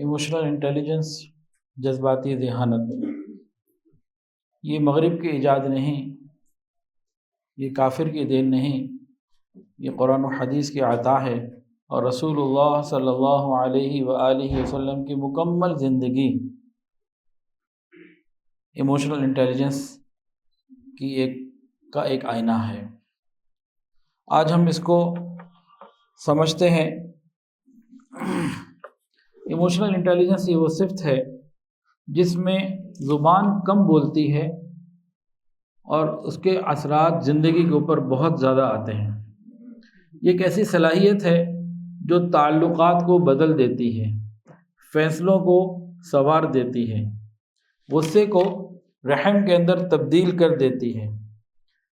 Emotional intelligence, جذباتی ذہانت، یہ مغرب کی ایجاد نہیں، یہ کافر کی دین نہیں، یہ قرآن و حدیث کی عطا ہے، اور رسول اللہ صلی اللہ علیہ وآلہ وسلم کی مکمل زندگی ایموشنل انٹیلیجنس کی ایک آئینہ ہے۔ آج ہم اس کو سمجھتے ہیں۔ ایموشنل انٹیلیجنس یہ وہ صفت ہے جس میں زبان کم بولتی ہے اور اس کے اثرات زندگی کے اوپر بہت زیادہ آتے ہیں۔ یہ ایک ایسی صلاحیت ہے جو تعلقات کو بدل دیتی ہے، فیصلوں کو سنوار دیتی ہے، غصے کو رحم کے اندر تبدیل کر دیتی ہے،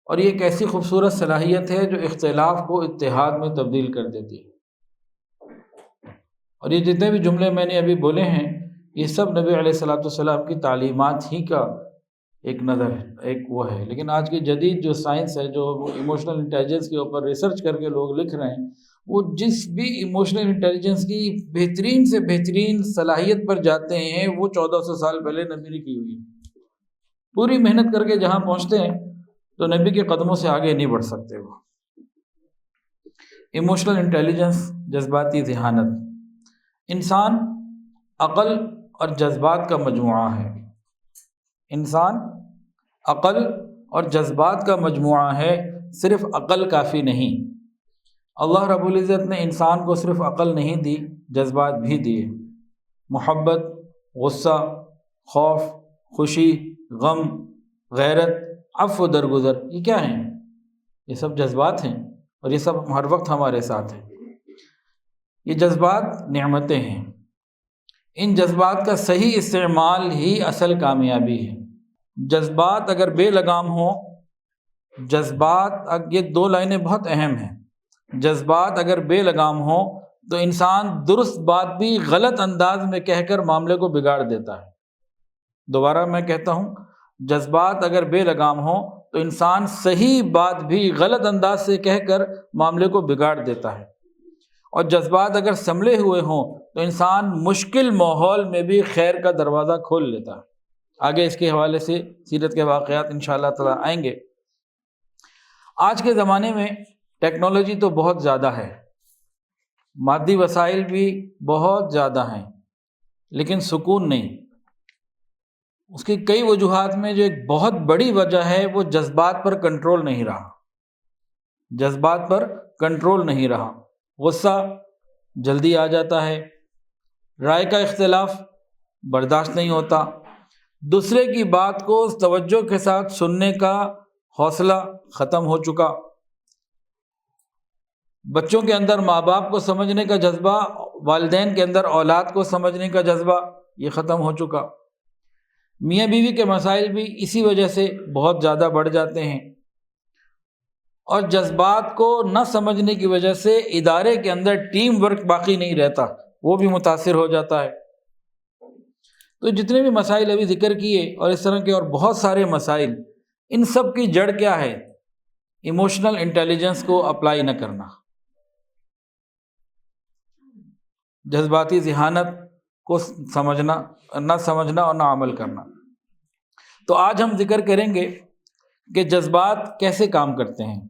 اور یہ ایک ایسی خوبصورت صلاحیت ہے جو اختلاف کو اتحاد میں تبدیل کر دیتی ہے۔ اور یہ جتنے بھی جملے میں نے ابھی بولے ہیں، یہ سب نبی علیہ الصلوۃ والسلام کی تعلیمات ہی کا ایک نظر ہے، ایک وہ ہے۔ لیکن آج کی جدید جو سائنس ہے، جو ایموشنل انٹیلیجنس کے اوپر ریسرچ کر کے لوگ لکھ رہے ہیں، وہ جس بھی ایموشنل انٹیلیجنس کی بہترین سے بہترین صلاحیت پر جاتے ہیں، وہ 1400 سال پہلے نبی نے کی ہوئی ہے۔ پوری محنت کر کے جہاں پہنچتے ہیں تو نبی کے قدموں سے آگے نہیں بڑھ سکتے۔ وہ ایموشنل انٹیلیجنس، جذباتی ذہانت، انسان عقل اور جذبات کا مجموعہ ہے۔ انسان عقل اور جذبات کا مجموعہ ہے، صرف عقل کافی نہیں۔ اللہ رب العزت نے انسان کو صرف عقل نہیں دی، جذبات بھی دیے۔ محبت، غصہ، خوف، خوشی، غم، غیرت، عفو و درگزر، یہ کیا ہیں؟ یہ سب جذبات ہیں، اور یہ سب ہر وقت ہمارے ساتھ ہیں۔ یہ جذبات نعمتیں ہیں۔ ان جذبات کا صحیح استعمال ہی اصل کامیابی ہے۔ جذبات اگر بے لگام ہوں، یہ دو لائنیں بہت اہم ہیں۔ جذبات اگر بے لگام ہوں تو انسان درست بات بھی غلط انداز میں کہہ کر معاملے کو بگاڑ دیتا ہے۔ دوبارہ میں کہتا ہوں، جذبات اگر بے لگام ہوں تو انسان صحیح بات بھی غلط انداز سے کہہ کر معاملے کو بگاڑ دیتا ہے، اور جذبات اگر سنبھلے ہوئے ہوں تو انسان مشکل ماحول میں بھی خیر کا دروازہ کھول لیتا ہے۔ آگے اس کے حوالے سے سیرت کے واقعات انشاءاللہ تعالی آئیں گے۔ آج کے زمانے میں ٹیکنالوجی تو بہت زیادہ ہے، مادی وسائل بھی بہت زیادہ ہیں، لیکن سکون نہیں۔ اس کی کئی وجوہات میں جو ایک بہت بڑی وجہ ہے، وہ جذبات پر کنٹرول نہیں رہا۔ جذبات پر کنٹرول نہیں رہا۔ غصہ جلدی آ جاتا ہے، رائے کا اختلاف برداشت نہیں ہوتا، دوسرے کی بات کو توجہ کے ساتھ سننے کا حوصلہ ختم ہو چکا، بچوں کے اندر ماں باپ کو سمجھنے کا جذبہ، والدین کے اندر اولاد کو سمجھنے کا جذبہ، یہ ختم ہو چکا۔ میاں بیوی کے مسائل بھی اسی وجہ سے بہت زیادہ بڑھ جاتے ہیں، اور جذبات کو نہ سمجھنے کی وجہ سے ادارے کے اندر ٹیم ورک باقی نہیں رہتا، وہ بھی متاثر ہو جاتا ہے۔ تو جتنے بھی مسائل ابھی ذکر کیے، اور اس طرح کے اور بہت سارے مسائل، ان سب کی جڑ کیا ہے؟ ایموشنل انٹیلیجنس کو اپلائی نہ کرنا، جذباتی ذہانت کو نہ سمجھنا اور نہ عمل کرنا۔ تو آج ہم ذکر کریں گے کہ جذبات کیسے کام کرتے ہیں،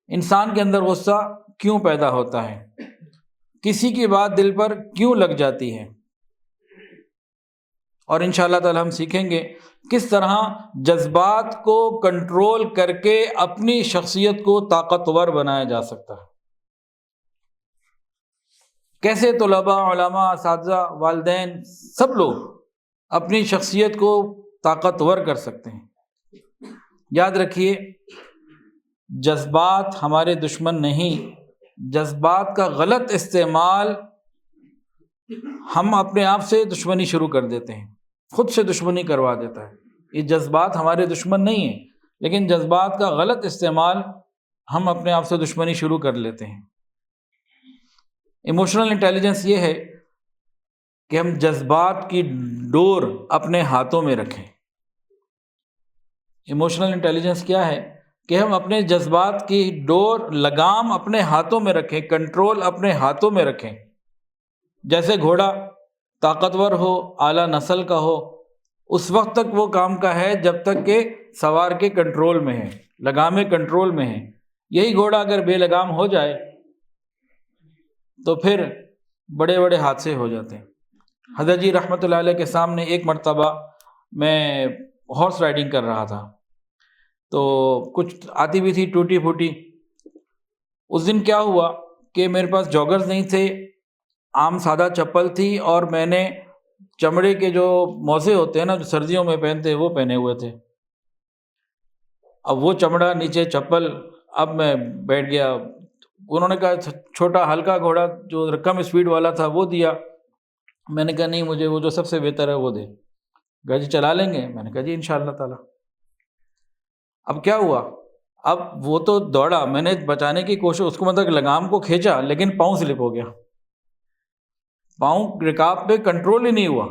انسان کے اندر غصہ کیوں پیدا ہوتا ہے، کسی کی بات دل پر کیوں لگ جاتی ہے، اور انشاءاللہ تعالی ہم سیکھیں گے کس طرح جذبات کو کنٹرول کر کے اپنی شخصیت کو طاقتور بنایا جا سکتا ہے۔ کیسے طلباء، علماء، اساتذہ، والدین، سب لوگ اپنی شخصیت کو طاقتور کر سکتے ہیں۔ یاد رکھیے، جذبات ہمارے دشمن نہیں، جذبات کا غلط استعمال ہم اپنے آپ سے دشمنی شروع کر دیتے ہیں، خود سے دشمنی کروا دیتا ہے۔ یہ جذبات ہمارے دشمن نہیں ہیں، لیکن جذبات کا غلط استعمال ہم اپنے آپ سے دشمنی شروع کر لیتے ہیں۔ ایموشنل انٹیلیجنس یہ ہے کہ ہم جذبات کی ڈور اپنے ہاتھوں میں رکھیں۔ ایموشنل انٹیلیجنس کیا ہے؟ کہ ہم اپنے جذبات کی ڈور، لگام اپنے ہاتھوں میں رکھیں، کنٹرول اپنے ہاتھوں میں رکھیں۔ جیسے گھوڑا طاقتور ہو، اعلیٰ نسل کا ہو، اس وقت تک وہ کام کا ہے جب تک کہ سوار کے کنٹرول میں ہے، لگامیں کنٹرول میں ہیں۔ یہی گھوڑا اگر بے لگام ہو جائے تو پھر بڑے بڑے حادثے ہو جاتے ہیں۔ حضرت جی رحمۃ اللہ علیہ کے سامنے ایک مرتبہ میں ہارس رائڈنگ کر رہا تھا، تو کچھ آتی بھی تھی ٹوٹی پھوٹی۔ اس دن کیا ہوا کہ میرے پاس جاگرز نہیں تھے، عام سادہ چپل تھی، اور میں نے چمڑے کے جو موزے ہوتے ہیں نا جو سردیوں میں پہنتے ہیں وہ پہنے ہوئے تھے۔ اب وہ چمڑا نیچے چپل، اب میں بیٹھ گیا۔ انہوں نے کہا چھوٹا ہلکا گھوڑا جو کم اسپیڈ والا تھا وہ دیا۔ میں نے کہا نہیں، مجھے وہ جو سب سے بہتر ہے وہ دے۔ کہا جی چلا لیں گے؟ میں نے کہا جی انشاءاللہ تعالی۔ اب کیا ہوا، اب وہ تو دوڑا، میں نے بچانے کی کوشش، اس کو مطلب لگام کو کھینچا لیکن پاؤں سلپ ہو گیا، پاؤں رکاب پہ کنٹرول ہی نہیں ہوا،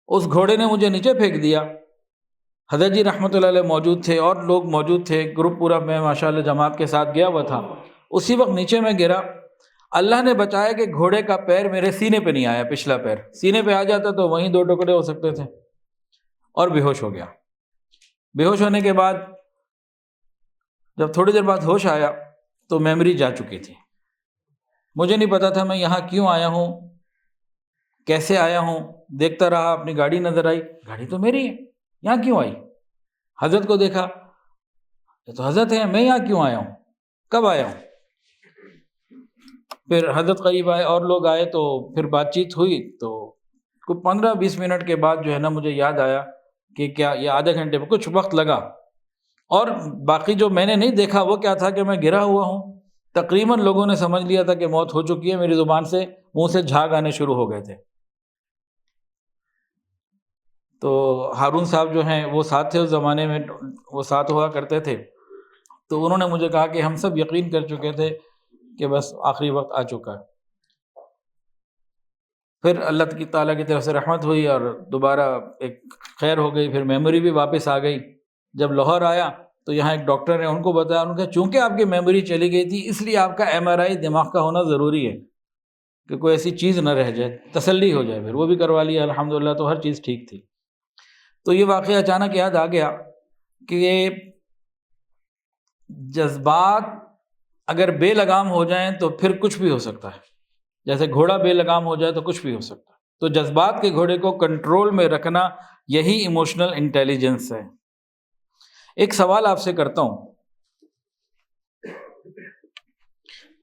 اس گھوڑے نے مجھے نیچے پھینک دیا۔ حضرت جی رحمۃ اللہ علیہ موجود تھے اور لوگ موجود تھے، گروپ پورا میں ماشاءاللہ جماعت کے ساتھ گیا ہوا تھا۔ اسی وقت نیچے میں گرا، اللہ نے بچایا کہ گھوڑے کا پیر میرے سینے پہ نہیں آیا، پچھلا پیر سینے پہ آ جاتا تو وہیں دو ٹکڑے ہو سکتے تھے، اور بے ہوش ہو گیا۔ بے ہوش ہونے کے بعد جب تھوڑی دیر بعد ہوش آیا تو میموری جا چکی تھی۔ مجھے نہیں پتا تھا میں یہاں کیوں آیا ہوں، کیسے آیا ہوں۔ دیکھتا رہا، اپنی گاڑی نظر آئی، گاڑی تو میری ہے، یہاں کیوں آئی؟ حضرت کو دیکھا، یہ تو حضرت ہے، میں یہاں کیوں آیا ہوں، کب آیا ہوں؟ پھر حضرت قریب آئے اور لوگ آئے تو پھر بات چیت ہوئی، تو کوئی 15-20 منٹ کے بعد جو ہے نا مجھے یاد آیا کہ کیا یہ آدھے گھنٹے میں کچھ وقت لگا، اور باقی جو میں نے نہیں دیکھا وہ کیا تھا کہ میں گرا ہوا ہوں۔ تقریباً لوگوں نے سمجھ لیا تھا کہ موت ہو چکی ہے، میری زبان سے منہ سے جھاگ آنے شروع ہو گئے تھے۔ تو ہارون صاحب جو ہیں وہ ساتھ تھے اس زمانے میں، وہ ساتھ ہوا کرتے تھے، تو انہوں نے مجھے کہا کہ ہم سب یقین کر چکے تھے کہ بس آخری وقت آ چکا ہے۔ پھر اللہ کی تعالیٰ کی طرف سے رحمت ہوئی اور دوبارہ ایک خیر ہو گئی، پھر میموری بھی واپس آ گئی۔ جب لاہور آیا تو یہاں ایک ڈاکٹر نے ان کو بتایا، انہوں نے کہا چونکہ آپ کی میموری چلی گئی تھی اس لیے آپ کا MRI دماغ کا ہونا ضروری ہے کہ کوئی ایسی چیز نہ رہ جائے، تسلی ہو جائے۔ پھر وہ بھی کروا لیا الحمدللہ، تو ہر چیز ٹھیک تھی۔ تو یہ واقعہ اچانک یاد آ گیا کہ یہ جذبات اگر بے لگام ہو جائیں تو پھر کچھ بھی ہو سکتا ہے، جیسے گھوڑا بے لگام ہو جائے تو کچھ بھی ہو سکتا ہے۔ تو جذبات کے گھوڑے کو کنٹرول میں رکھنا یہی ایموشنل انٹیلیجنس ہے۔ ایک سوال آپ سے کرتا ہوں،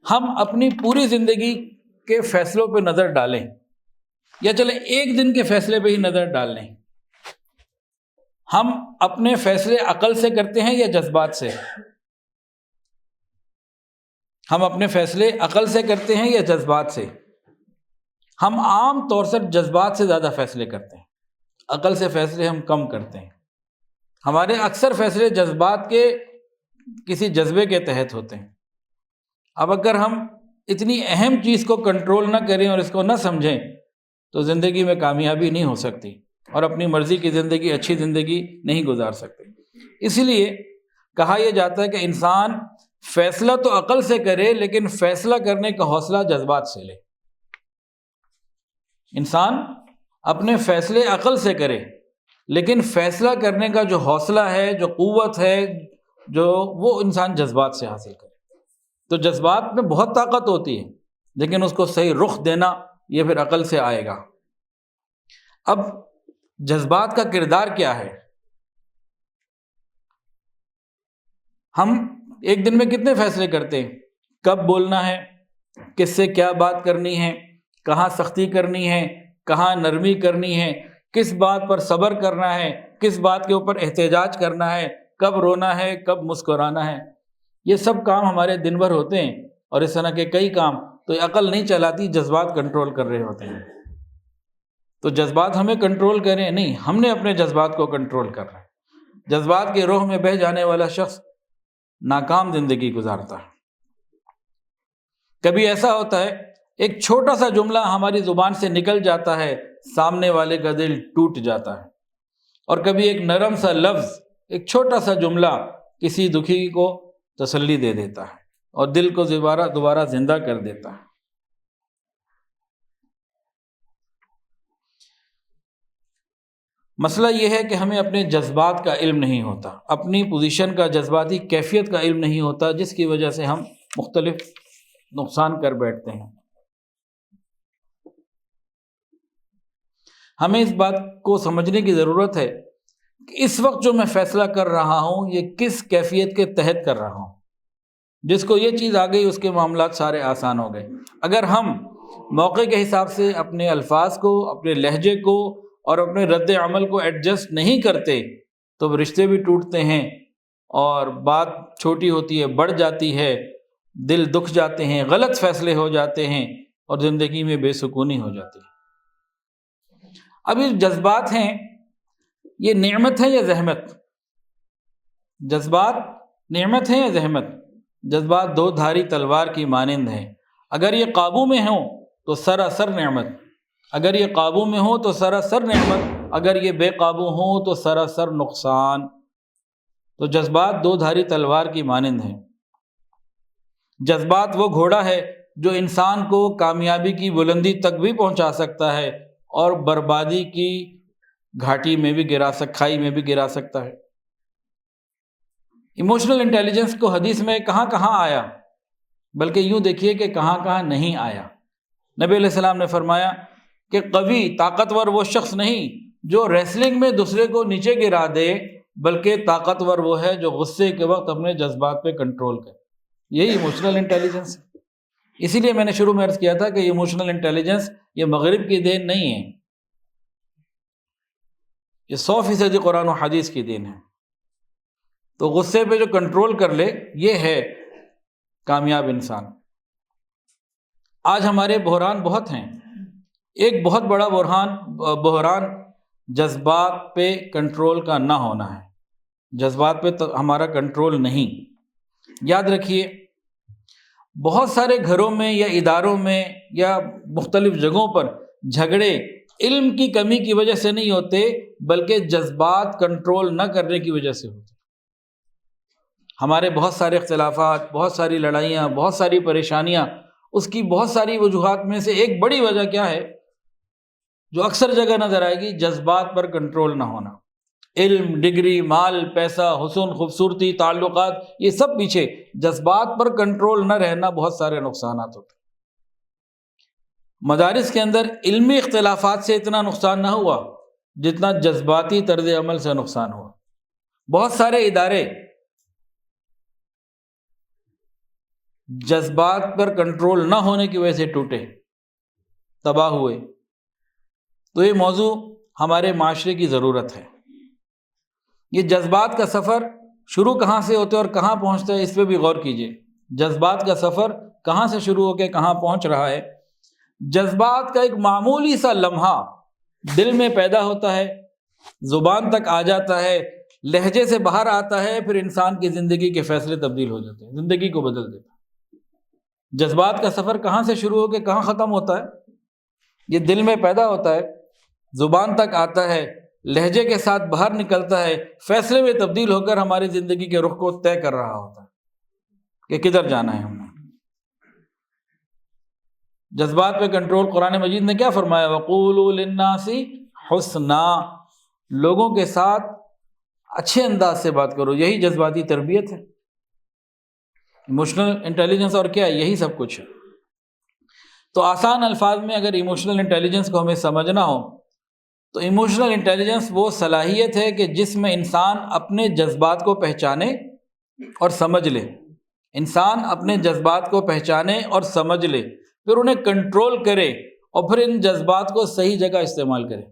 ہم اپنی پوری زندگی کے فیصلوں پہ نظر ڈالیں، یا چلیں ایک دن کے فیصلے پہ ہی نظر ڈال لیں، ہم اپنے فیصلے عقل سے کرتے ہیں یا جذبات سے؟ ہم اپنے فیصلے عقل سے کرتے ہیں یا جذبات سے؟ ہم عام طور سے جذبات سے زیادہ فیصلے کرتے ہیں، عقل سے فیصلے ہم کم کرتے ہیں۔ ہمارے اکثر فیصلے جذبات کے کسی جذبے کے تحت ہوتے ہیں۔ اب اگر ہم اتنی اہم چیز کو کنٹرول نہ کریں اور اس کو نہ سمجھیں تو زندگی میں کامیابی نہیں ہو سکتی، اور اپنی مرضی کی زندگی، اچھی زندگی نہیں گزار سکتے۔ اسی لیے کہا یہ جاتا ہے کہ انسان فیصلہ تو عقل سے کرے لیکن فیصلہ کرنے کا حوصلہ جذبات سے لے۔ انسان اپنے فیصلے عقل سے کرے لیکن فیصلہ کرنے کا جو حوصلہ ہے، جو قوت ہے، جو وہ انسان جذبات سے حاصل کرے۔ تو جذبات میں بہت طاقت ہوتی ہے لیکن اس کو صحیح رخ دینا یہ پھر عقل سے آئے گا۔ اب جذبات کا کردار کیا ہے؟ ہم ایک دن میں کتنے فیصلے کرتے ہیں؟ کب بولنا ہے، کس سے کیا بات کرنی ہے، کہاں سختی کرنی ہے، کہاں نرمی کرنی ہے، کس بات پر صبر کرنا ہے، کس بات کے اوپر احتجاج کرنا ہے، کب رونا ہے، کب مسکرانا ہے۔ یہ سب کام ہمارے دن بھر ہوتے ہیں، اور اس طرح کے کئی کام تو عقل نہیں چلاتی، جذبات کنٹرول کر رہے ہوتے ہیں۔ تو جذبات ہمیں کنٹرول کریں نہیں، ہم نے اپنے جذبات کو کنٹرول کرنا ہے۔ جذبات کے روح میں بہہ جانے والا شخص ناکام زندگی گزارتا ہے۔ کبھی ایسا ہوتا ہے ایک چھوٹا سا جملہ ہماری زبان سے نکل جاتا ہے، سامنے والے کا دل ٹوٹ جاتا ہے، اور کبھی ایک نرم سا لفظ، ایک چھوٹا سا جملہ کسی دکھی کو تسلی دے دیتا ہے اور دل کو دوبارہ زندہ کر دیتا ہے۔ مسئلہ یہ ہے کہ ہمیں اپنے جذبات کا علم نہیں ہوتا، اپنی پوزیشن کا، جذباتی کیفیت کا علم نہیں ہوتا، جس کی وجہ سے ہم مختلف نقصان کر بیٹھتے ہیں۔ ہمیں اس بات کو سمجھنے کی ضرورت ہے کہ اس وقت جو میں فیصلہ کر رہا ہوں یہ کس کیفیت کے تحت کر رہا ہوں۔ جس کو یہ چیز آ گئی اس کے معاملات سارے آسان ہو گئے۔ اگر ہم موقع کے حساب سے اپنے الفاظ کو، اپنے لہجے کو اور اپنے رد عمل کو ایڈجسٹ نہیں کرتے تو رشتے بھی ٹوٹتے ہیں، اور بات چھوٹی ہوتی ہے بڑھ جاتی ہے، دل دکھ جاتے ہیں، غلط فیصلے ہو جاتے ہیں، اور زندگی میں بے سکونی ہو جاتی ہے۔ اب یہ جذبات ہیں، یہ نعمت ہے یا زحمت؟ جذبات نعمت ہیں یا زحمت؟ جذبات دو دھاری تلوار کی مانند ہیں، اگر یہ قابو میں ہوں تو سراسر نعمت، اگر یہ قابو میں ہوں تو سراسر نعمت، اگر یہ بے قابو ہوں تو سراسر نقصان۔ تو جذبات دو دھاری تلوار کی مانند ہیں۔ جذبات وہ گھوڑا ہے جو انسان کو کامیابی کی بلندی تک بھی پہنچا سکتا ہے اور بربادی کی گھاٹی میں بھی کھائی میں بھی گرا سکتا ہے۔ ایموشنل انٹیلیجنس کو حدیث میں کہاں کہاں آیا، بلکہ یوں دیکھیے کہ کہاں کہاں نہیں آیا۔ نبی علیہ السلام نے فرمایا کہ قوی، طاقتور وہ شخص نہیں جو ریسلنگ میں دوسرے کو نیچے گرا دے، بلکہ طاقتور وہ ہے جو غصے کے وقت اپنے جذبات پہ کنٹرول کرے۔ یہی ایموشنل انٹیلیجنس ہے۔ اسی لیے میں نے شروع میں عرض کیا تھا کہ ایموشنل انٹیلیجنس یہ مغرب کی دین نہیں ہے، یہ 100% قرآن و حدیث کی دین ہے۔ تو غصے پہ جو کنٹرول کر لے یہ ہے کامیاب انسان۔ آج ہمارے بحران بہت ہیں۔ ایک بہت بڑا بحران جذبات پہ کنٹرول کا نہ ہونا ہے۔ جذبات پہ ہمارا کنٹرول نہیں۔ یاد رکھیے، بہت سارے گھروں میں یا اداروں میں یا مختلف جگہوں پر جھگڑے علم کی کمی کی وجہ سے نہیں ہوتے، بلکہ جذبات کنٹرول نہ کرنے کی وجہ سے ہوتے۔ ہمارے بہت سارے اختلافات، بہت ساری لڑائیاں، بہت ساری پریشانیاں، اس کی بہت ساری وجوہات میں سے ایک بڑی وجہ کیا ہے جو اکثر جگہ نظر آئے گی؟ جذبات پر کنٹرول نہ ہونا۔ علم، ڈگری، مال، پیسہ، حسن، خوبصورتی، تعلقات، یہ سب پیچھے، جذبات پر کنٹرول نہ رہنا بہت سارے نقصانات ہوتے ہیں۔ مدارس کے اندر علمی اختلافات سے اتنا نقصان نہ ہوا جتنا جذباتی طرز عمل سے نقصان ہوا۔ بہت سارے ادارے جذبات پر کنٹرول نہ ہونے کی وجہ سے ٹوٹے، تباہ ہوئے۔ تو یہ موضوع ہمارے معاشرے کی ضرورت ہے۔ یہ جذبات کا سفر شروع کہاں سے ہوتا ہے اور کہاں پہنچتا ہے، اس پہ بھی غور کیجیے۔ جذبات کا سفر کہاں سے شروع ہو کے کہاں پہنچ رہا ہے۔ جذبات کا ایک معمولی سا لمحہ دل میں پیدا ہوتا ہے، زبان تک آ جاتا ہے، لہجے سے باہر آتا ہے، پھر انسان کی زندگی کے فیصلے تبدیل ہو جاتے ہیں، زندگی کو بدل دیتا ہے۔ جذبات کا سفر کہاں سے شروع ہو کے کہاں ختم ہوتا ہے؟ یہ دل میں پیدا ہوتا ہے، زبان تک آتا ہے، لہجے کے ساتھ باہر نکلتا ہے، فیصلے میں تبدیل ہو کر ہماری زندگی کے رخ کو طے کر رہا ہوتا ہے کہ کدھر جانا ہے ہم نے۔ جذبات پہ کنٹرول، قرآن مجید نے کیا فرمایا؟ وَقُولُوا لِلنَّاسِ حُسْنًا، لوگوں کے ساتھ اچھے انداز سے بات کرو۔ یہی جذباتی تربیت ہے۔ ایموشنل انٹیلیجنس اور کیا ہے؟ یہی سب کچھ ہے۔ تو آسان الفاظ میں اگر ایموشنل انٹیلیجنس کو ہمیں سمجھنا ہو تو ایموشنل انٹیلیجنس وہ صلاحیت ہے کہ جس میں انسان اپنے جذبات کو پہچانے اور سمجھ لے۔ انسان اپنے جذبات کو پہچانے اور سمجھ لے، پھر انہیں کنٹرول کرے اور پھر ان جذبات کو صحیح جگہ استعمال کرے۔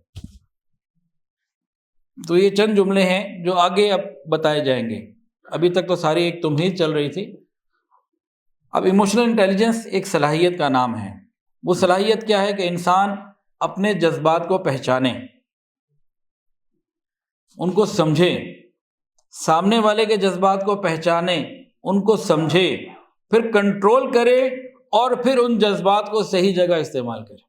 تو یہ چند جملے ہیں جو آگے اب بتائے جائیں گے۔ ابھی تک تو ساری ایک تمہید چل رہی تھی۔ اب ایموشنل انٹیلیجنس ایک صلاحیت کا نام ہے۔ وہ صلاحیت کیا ہے کہ انسان اپنے جذبات کو پہچانے، ان کو سمجھے، سامنے والے کے جذبات کو پہچانے، ان کو سمجھے، پھر کنٹرول کرے اور پھر ان جذبات کو صحیح جگہ استعمال کرے۔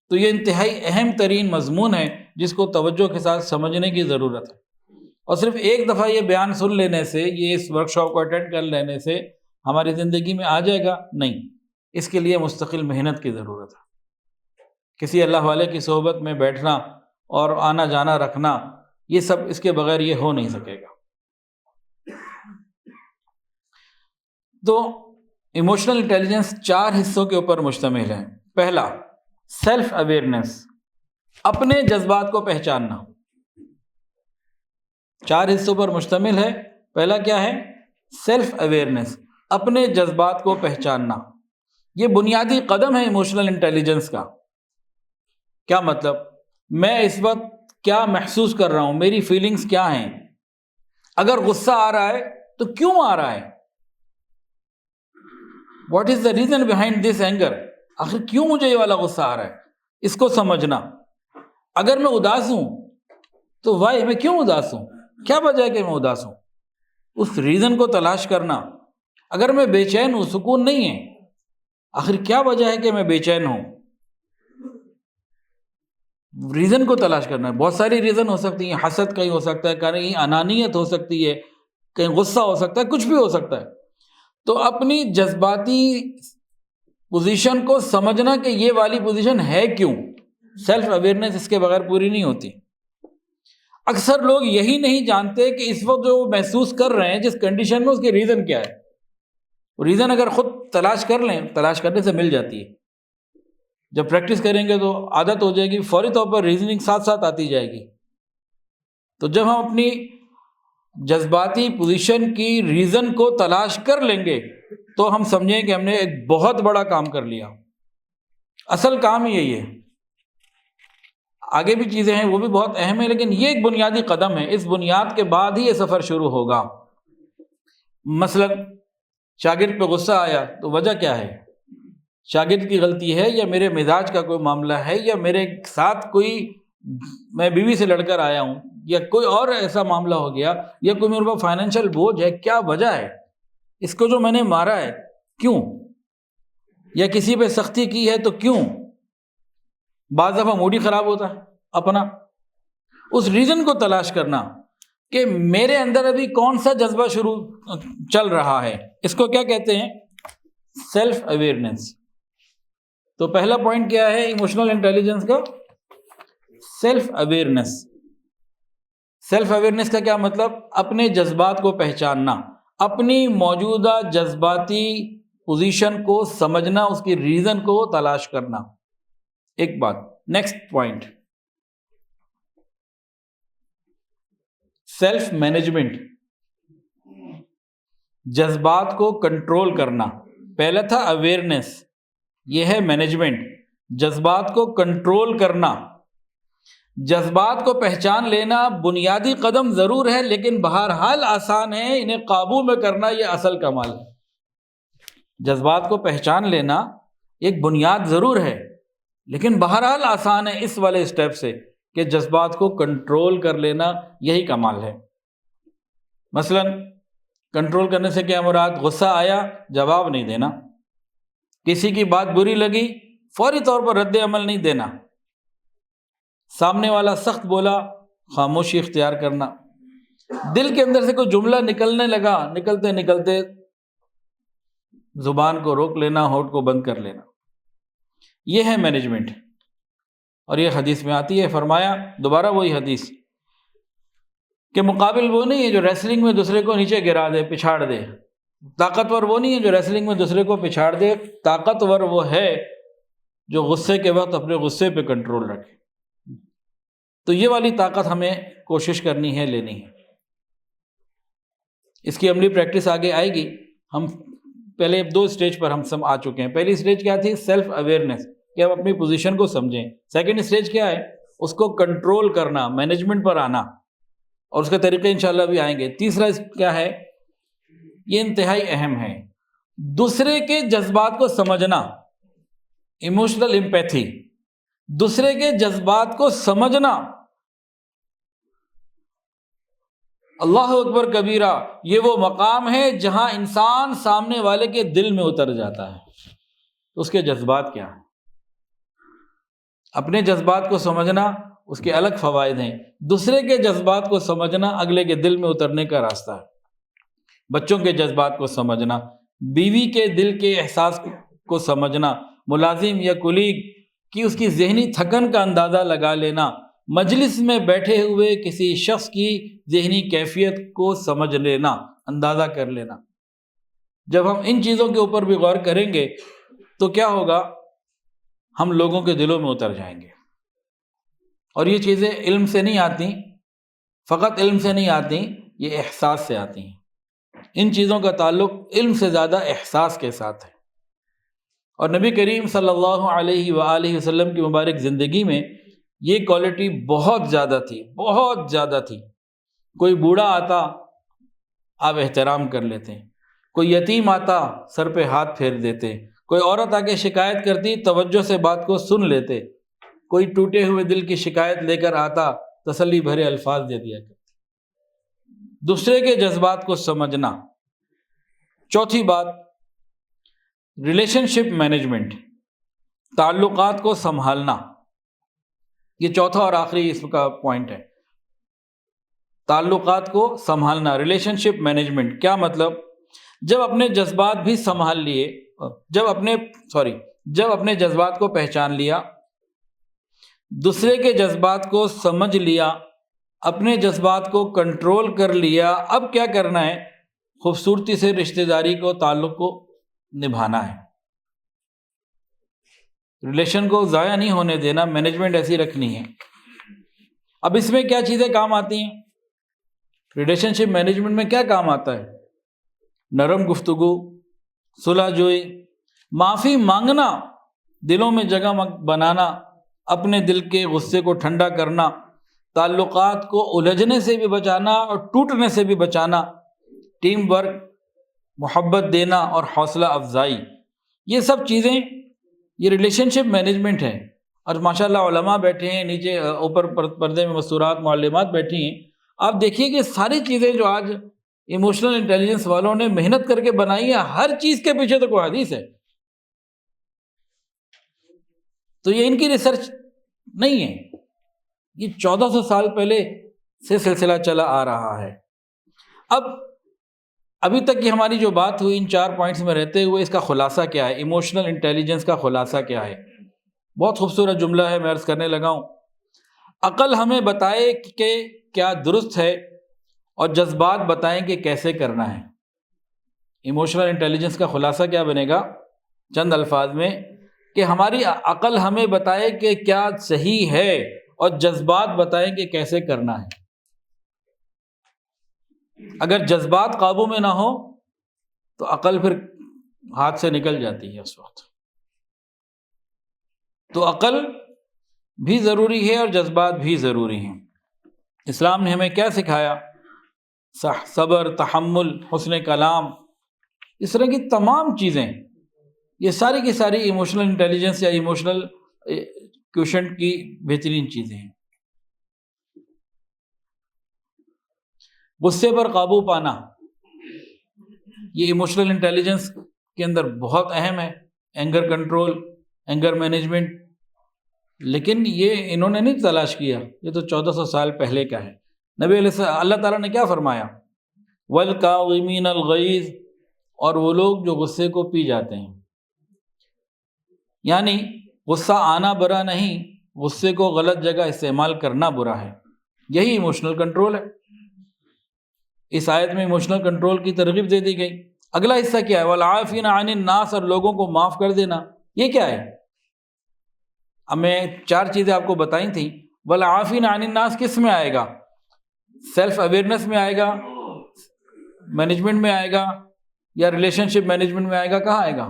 تو یہ انتہائی اہم ترین مضمون ہے جس کو توجہ کے ساتھ سمجھنے کی ضرورت ہے۔ اور صرف ایک دفعہ یہ بیان سن لینے سے، یہ اس ورکشاپ کو اٹینڈ کر لینے سے ہماری زندگی میں آ جائے گا؟ نہیں، اس کے لیے مستقل محنت کی ضرورت ہے۔ کسی اللہ والے کی صحبت میں بیٹھنا، اور آنا جانا رکھنا، یہ سب اس کے بغیر یہ ہو نہیں سکے گا۔ تو ایموشنل انٹیلیجنس 4 حصوں کے اوپر مشتمل ہے۔ پہلا، سیلف اویئرنیس، اپنے جذبات کو پہچاننا، 4 حصوں پر مشتمل ہے۔ پہلا کیا ہے؟ سیلف اویئرنیس، اپنے جذبات کو پہچاننا۔ یہ بنیادی قدم ہے ایموشنل انٹیلیجنس کا۔ کیا مطلب؟ میں اس وقت کیا محسوس کر رہا ہوں، میری فیلنگز کیا ہیں؟ اگر غصہ آ رہا ہے تو کیوں آ رہا ہے؟ What is the reason behind this anger? آخر کیوں مجھے یہ والا غصہ آ رہا ہے، اس کو سمجھنا۔ اگر میں اداس ہوں تو وائی، میں کیوں اداس ہوں، کیا وجہ ہے کہ میں اداس ہوں، اس ریزن کو تلاش کرنا۔ اگر میں بے چین ہوں، سکون نہیں ہے، آخر کیا وجہ ہے کہ میں بے چین ہوں، ریزن کو تلاش کرنا ہے۔ بہت ساری ریزن ہو سکتی ہیں، حسد کہیں ہو سکتا ہے، کہیں انانیت ہو سکتی ہے، کہیں غصہ ہو سکتا ہے، کچھ بھی ہو سکتا ہے۔ تو اپنی جذباتی پوزیشن کو سمجھنا کہ یہ والی پوزیشن ہے کیوں، سیلف اویئرنیس اس کے بغیر پوری نہیں ہوتی۔ اکثر لوگ یہی نہیں جانتے کہ اس وقت جو محسوس کر رہے ہیں جس کنڈیشن میں، اس کی ریزن کیا ہے۔ ریزن اگر خود تلاش کر لیں، تلاش کرنے سے مل جاتی ہے۔ جب پریکٹس کریں گے تو عادت ہو جائے گی، فوری طور پر ریزننگ ساتھ ساتھ آتی جائے گی۔ تو جب ہم اپنی جذباتی پوزیشن کی ریزن کو تلاش کر لیں گے تو ہم سمجھیں کہ ہم نے ایک بہت بڑا کام کر لیا۔ اصل کام ہی یہی ہے، آگے بھی چیزیں ہیں وہ بھی بہت اہم ہیں، لیکن یہ ایک بنیادی قدم ہے۔ اس بنیاد کے بعد ہی یہ سفر شروع ہوگا۔ مثلا شاگرد پہ غصہ آیا تو وجہ کیا ہے؟ شاگرد کی غلطی ہے، یا میرے مزاج کا کوئی معاملہ ہے، یا میرے ساتھ کوئی، میں بیوی سے لڑ کر آیا ہوں، یا کوئی اور ایسا معاملہ ہو گیا، یا کوئی میرے پاس فائنینشیل بوجھ ہے، کیا وجہ ہے اس کو جو میں نے مارا ہے، کیوں؟ یا کسی پہ سختی کی ہے تو کیوں؟ بعض دفعہ موڈ ہی خراب ہوتا ہے اپنا۔ اس ریزن کو تلاش کرنا کہ میرے اندر ابھی کون سا جذبہ چل رہا ہے، اس کو کیا کہتے ہیں؟ Self awareness. تو پہلا پوائنٹ کیا ہے ایموشنل انٹیلیجنس کا؟ Self awareness. سیلف اویئرنیس کا کیا مطلب؟ اپنے جذبات کو پہچاننا، اپنی موجودہ جذباتی پوزیشن کو سمجھنا، اس کی ریزن کو تلاش کرنا۔ ایک بات۔ نیکسٹ پوائنٹ، سیلف مینجمنٹ، جذبات کو کنٹرول کرنا۔ پہلا تھا اویئرنیس، یہ ہے مینجمنٹ، جذبات کو کنٹرول کرنا۔ جذبات کو پہچان لینا بنیادی قدم ضرور ہے، لیکن بہرحال آسان ہے، انہیں قابو میں کرنا یہ اصل کمال ہے۔ جذبات کو پہچان لینا ایک بنیاد ضرور ہے، لیکن بہرحال آسان ہے اس والے اسٹیپ سے کہ جذبات کو کنٹرول کر لینا، یہی کمال ہے۔ مثلا کنٹرول کرنے سے کیا مراد؟ غصہ آیا، جواب نہیں دینا، کسی کی بات بری لگی، فوری طور پر رد عمل نہیں دینا، سامنے والا سخت بولا، خاموشی اختیار کرنا، دل کے اندر سے کوئی جملہ نکلنے لگا، نکلتے نکلتے زبان کو روک لینا، ہونٹ کو بند کر لینا، یہ ہے مینجمنٹ۔ اور یہ حدیث میں آتی ہے، فرمایا دوبارہ وہی حدیث کہ مقابل وہ نہیں ہے جو ریسلنگ میں دوسرے کو نیچے گرا دے، پچھاڑ دے، طاقتور وہ نہیں ہے جو ریسلنگ میں دوسرے کو پچھاڑ دے، طاقتور وہ ہے جو غصے کے وقت اپنے غصے پہ کنٹرول رکھے۔ تو یہ والی طاقت ہمیں کوشش کرنی ہے، لینی ہے۔ اس کی عملی پریکٹس آگے آئے گی۔ ہم پہلے 2 اسٹیج پر ہم سب آ چکے ہیں۔ پہلی اسٹیج کیا تھی؟ سیلف اویئرنیس، کہ ہم اپنی پوزیشن کو سمجھیں۔ سیکنڈ اسٹیج کیا ہے؟ اس کو کنٹرول کرنا، مینجمنٹ پر آنا، اور اس کے طریقے انشاءاللہ بھی آئیں گے۔ تیسرا کیا ہے؟ یہ انتہائی اہم ہے، دوسرے کے جذبات کو سمجھنا، ایموشنل امپیتھی، دوسرے کے جذبات کو سمجھنا۔ اللہ اکبر کبیرہ، یہ وہ مقام ہے جہاں انسان سامنے والے کے دل میں اتر جاتا ہے، اس کے جذبات کیا ہیں۔ اپنے جذبات کو سمجھنا اس کے الگ فوائد ہیں، دوسرے کے جذبات کو سمجھنا اگلے کے دل میں اترنے کا راستہ ہے۔ بچوں کے جذبات کو سمجھنا، بیوی کے دل کے احساس کو سمجھنا، ملازم یا کولیگ کی اس کی ذہنی تھکن کا اندازہ لگا لینا، مجلس میں بیٹھے ہوئے کسی شخص کی ذہنی کیفیت کو سمجھ لینا، اندازہ کر لینا۔ جب ہم ان چیزوں کے اوپر بھی غور کریں گے تو کیا ہوگا، ہم لوگوں کے دلوں میں اتر جائیں گے۔ اور یہ چیزیں علم سے نہیں آتی، فقط علم سے نہیں آتی، یہ احساس سے آتی ہیں۔ ان چیزوں کا تعلق علم سے زیادہ احساس کے ساتھ ہے۔ اور نبی کریم صلی اللہ علیہ وآلہ وسلم کی مبارک زندگی میں یہ کوالٹی بہت زیادہ تھی، بہت زیادہ تھی۔ کوئی بوڑھا آتا آپ احترام کر لیتے، کوئی یتیم آتا سر پہ ہاتھ پھیر دیتے، کوئی عورت آ کے شکایت کرتی توجہ سے بات کو سن لیتے، کوئی ٹوٹے ہوئے دل کی شکایت لے کر آتا تسلی بھرے الفاظ دے دیا کرتے۔ دوسرے کے جذبات کو سمجھنا۔ چوتھی بات، ریلیشن شپ مینجمنٹ، تعلقات کو سنبھالنا۔ یہ چوتھا اور آخری اس کا پوائنٹ ہے، تعلقات کو سنبھالنا، ریلیشن شپ مینجمنٹ۔ کیا مطلب؟ جب اپنے جذبات بھی سنبھال لیے، جب اپنے جذبات کو پہچان لیا، دوسرے کے جذبات کو سمجھ لیا، اپنے جذبات کو کنٹرول کر لیا، اب کیا کرنا ہے؟ خوبصورتی سے رشتہ داری کو، تعلق کو نبھانا ہے، ریلیشن کو ضائع نہیں ہونے دینا، مینجمنٹ ایسی رکھنی ہے۔ اب اس میں کیا چیزیں کام آتی ہیں؟ ریلیشن شپ مینجمنٹ میں کیا کام آتا ہے؟ نرم گفتگو، صلح جوئی، معافی مانگنا، دلوں میں جگہ بنانا، اپنے دل کے غصے کو ٹھنڈا کرنا، تعلقات کو الجھنے سے بھی بچانا اور ٹوٹنے سے بھی بچانا، ٹیم ورک، محبت دینا اور حوصلہ افزائی، یہ سب چیزیں یہ ریلیشن شپ مینجمنٹ ہے۔ اور ماشاءاللہ علماء بیٹھے ہیں نیچے، اوپر پردے میں مستورات معلمات بیٹھی ہیں، آپ دیکھیے کہ ساری چیزیں جو آج ایموشنل انٹیلیجنس والوں نے محنت کر کے بنائی ہے، ہر چیز کے پیچھے تو کوئی حدیث ہے۔ تو یہ ان کی ریسرچ نہیں ہے، یہ 1400 سال پہلے سے سلسلہ چلا آ رہا ہے۔ ابھی تک کی ہماری جو بات ہوئی ان 4 پوائنٹس میں رہتے ہوئے، اس کا خلاصہ کیا ہے؟ ایموشنل انٹیلیجنس کا خلاصہ کیا ہے؟ بہت خوبصورت جملہ ہے، میں عرض کرنے لگا ہوں۔ عقل ہمیں بتائے کہ کیا درست ہے اور جذبات بتائیں کہ کیسے کرنا ہے۔ ایموشنل انٹیلیجنس کا خلاصہ کیا بنے گا؟ چند الفاظ میں، کہ ہماری عقل ہمیں بتائے کہ کیا صحیح ہے اور جذبات بتائیں کہ کیسے کرنا ہے۔ اگر جذبات قابو میں نہ ہو تو عقل پھر ہاتھ سے نکل جاتی ہے اس وقت۔ تو عقل بھی ضروری ہے اور جذبات بھی ضروری ہیں۔ اسلام نے ہمیں کیا سکھایا؟ صبر، تحمل، حسن کلام، اس طرح کی تمام چیزیں، یہ ساری کی ساری ایموشنل انٹیلیجنس یا ایموشنل کوشنٹ کی بہترین چیزیں ہیں۔ غصے پر قابو پانا، یہ ایموشنل انٹیلیجنس کے اندر بہت اہم ہے، اینگر کنٹرول، اینگر مینجمنٹ۔ لیکن یہ انہوں نے نہیں تلاش کیا، یہ تو 1400 سال پہلے کا ہے۔ نبی اللہ تعالیٰ نے کیا فرمایا؟ وَالْكَاظِمِينَ الْغَيْظَ، اور وہ لوگ جو غصے کو پی جاتے ہیں۔ یعنی غصہ آنا برا نہیں، غصے کو غلط جگہ استعمال کرنا برا ہے، یہی ایموشنل کنٹرول ہے۔ اس آیت میں ایموشنل کنٹرول کی ترغیب دے دی گئی۔ اگلا حصہ کیا ہے؟ وَالْعَافِينَ عَنِ النَّاسِ، اور لوگوں کو معاف کر دینا۔ یہ کیا ہے؟ اب میں 4 چیزیں آپ کو بتائی تھیں۔ وَالْعَافِينَ عَنِ النَّاسِ کس میں آئے گا؟ سیلف اویئرنیس میں آئے گا، مینجمنٹ میں آئے گا، یا ریلیشن شپ مینجمنٹ میں آئے گا؟ کہاں آئے گا؟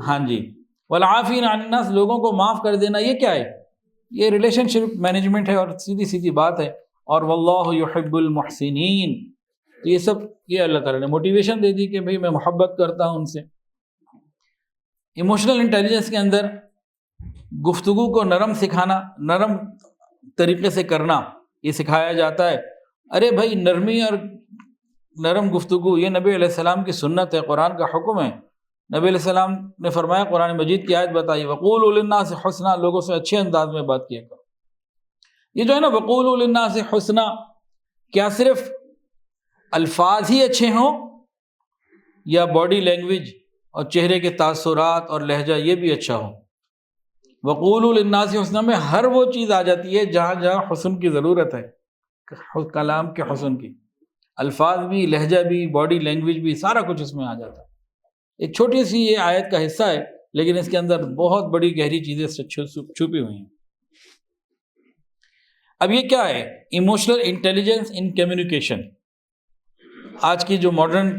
ہاں جی، وَالْعَافِينَ عَنِ النَّاسِ، لوگوں کو معاف کر دینا، یہ کیا ہے؟ یہ ریلیشن شپ مینجمنٹ ہے، اور سیدھی سیدھی بات ہے۔ اور واللہ یحب المحسنین، تو یہ سب یہ اللہ تعالیٰ نے موٹیویشن دے دی کہ بھئی میں محبت کرتا ہوں ان سے۔ ایموشنل انٹیلیجنس کے اندر گفتگو کو نرم سکھانا، نرم طریقے سے کرنا، یہ سکھایا جاتا ہے۔ ارے بھائی، نرمی اور نرم گفتگو یہ نبی علیہ السلام کی سنت ہے، قرآن کا حکم ہے۔ نبی علیہ السلام نے فرمایا، قرآن مجید کی آیت بتائی، وَقُولُوا لِلنَّاسِ حُسْنًا، لوگوں سے اچھے انداز میں بات کیا کرو۔ یہ جو ہے نا وَقُولُوا لِلنَّاسِ حُسْنًا، کیا صرف الفاظ ہی اچھے ہوں، یا باڈی لینگویج اور چہرے کے تاثرات اور لہجہ یہ بھی اچھا ہو؟ وقولوا للناس حسنا میں ہر وہ چیز آ جاتی ہے جہاں جہاں حسن کی ضرورت ہے، کلام کے حسن کی، الفاظ بھی، لہجہ بھی، باڈی لینگویج بھی، سارا کچھ اس میں آ جاتا ہے۔ ایک چھوٹی سی یہ آیت کا حصہ ہے لیکن اس کے اندر بہت بڑی گہری چیزیں چھپی ہوئی ہیں۔ اب یہ کیا ہے؟ Emotional intelligence in communication. آج کی جو ماڈرن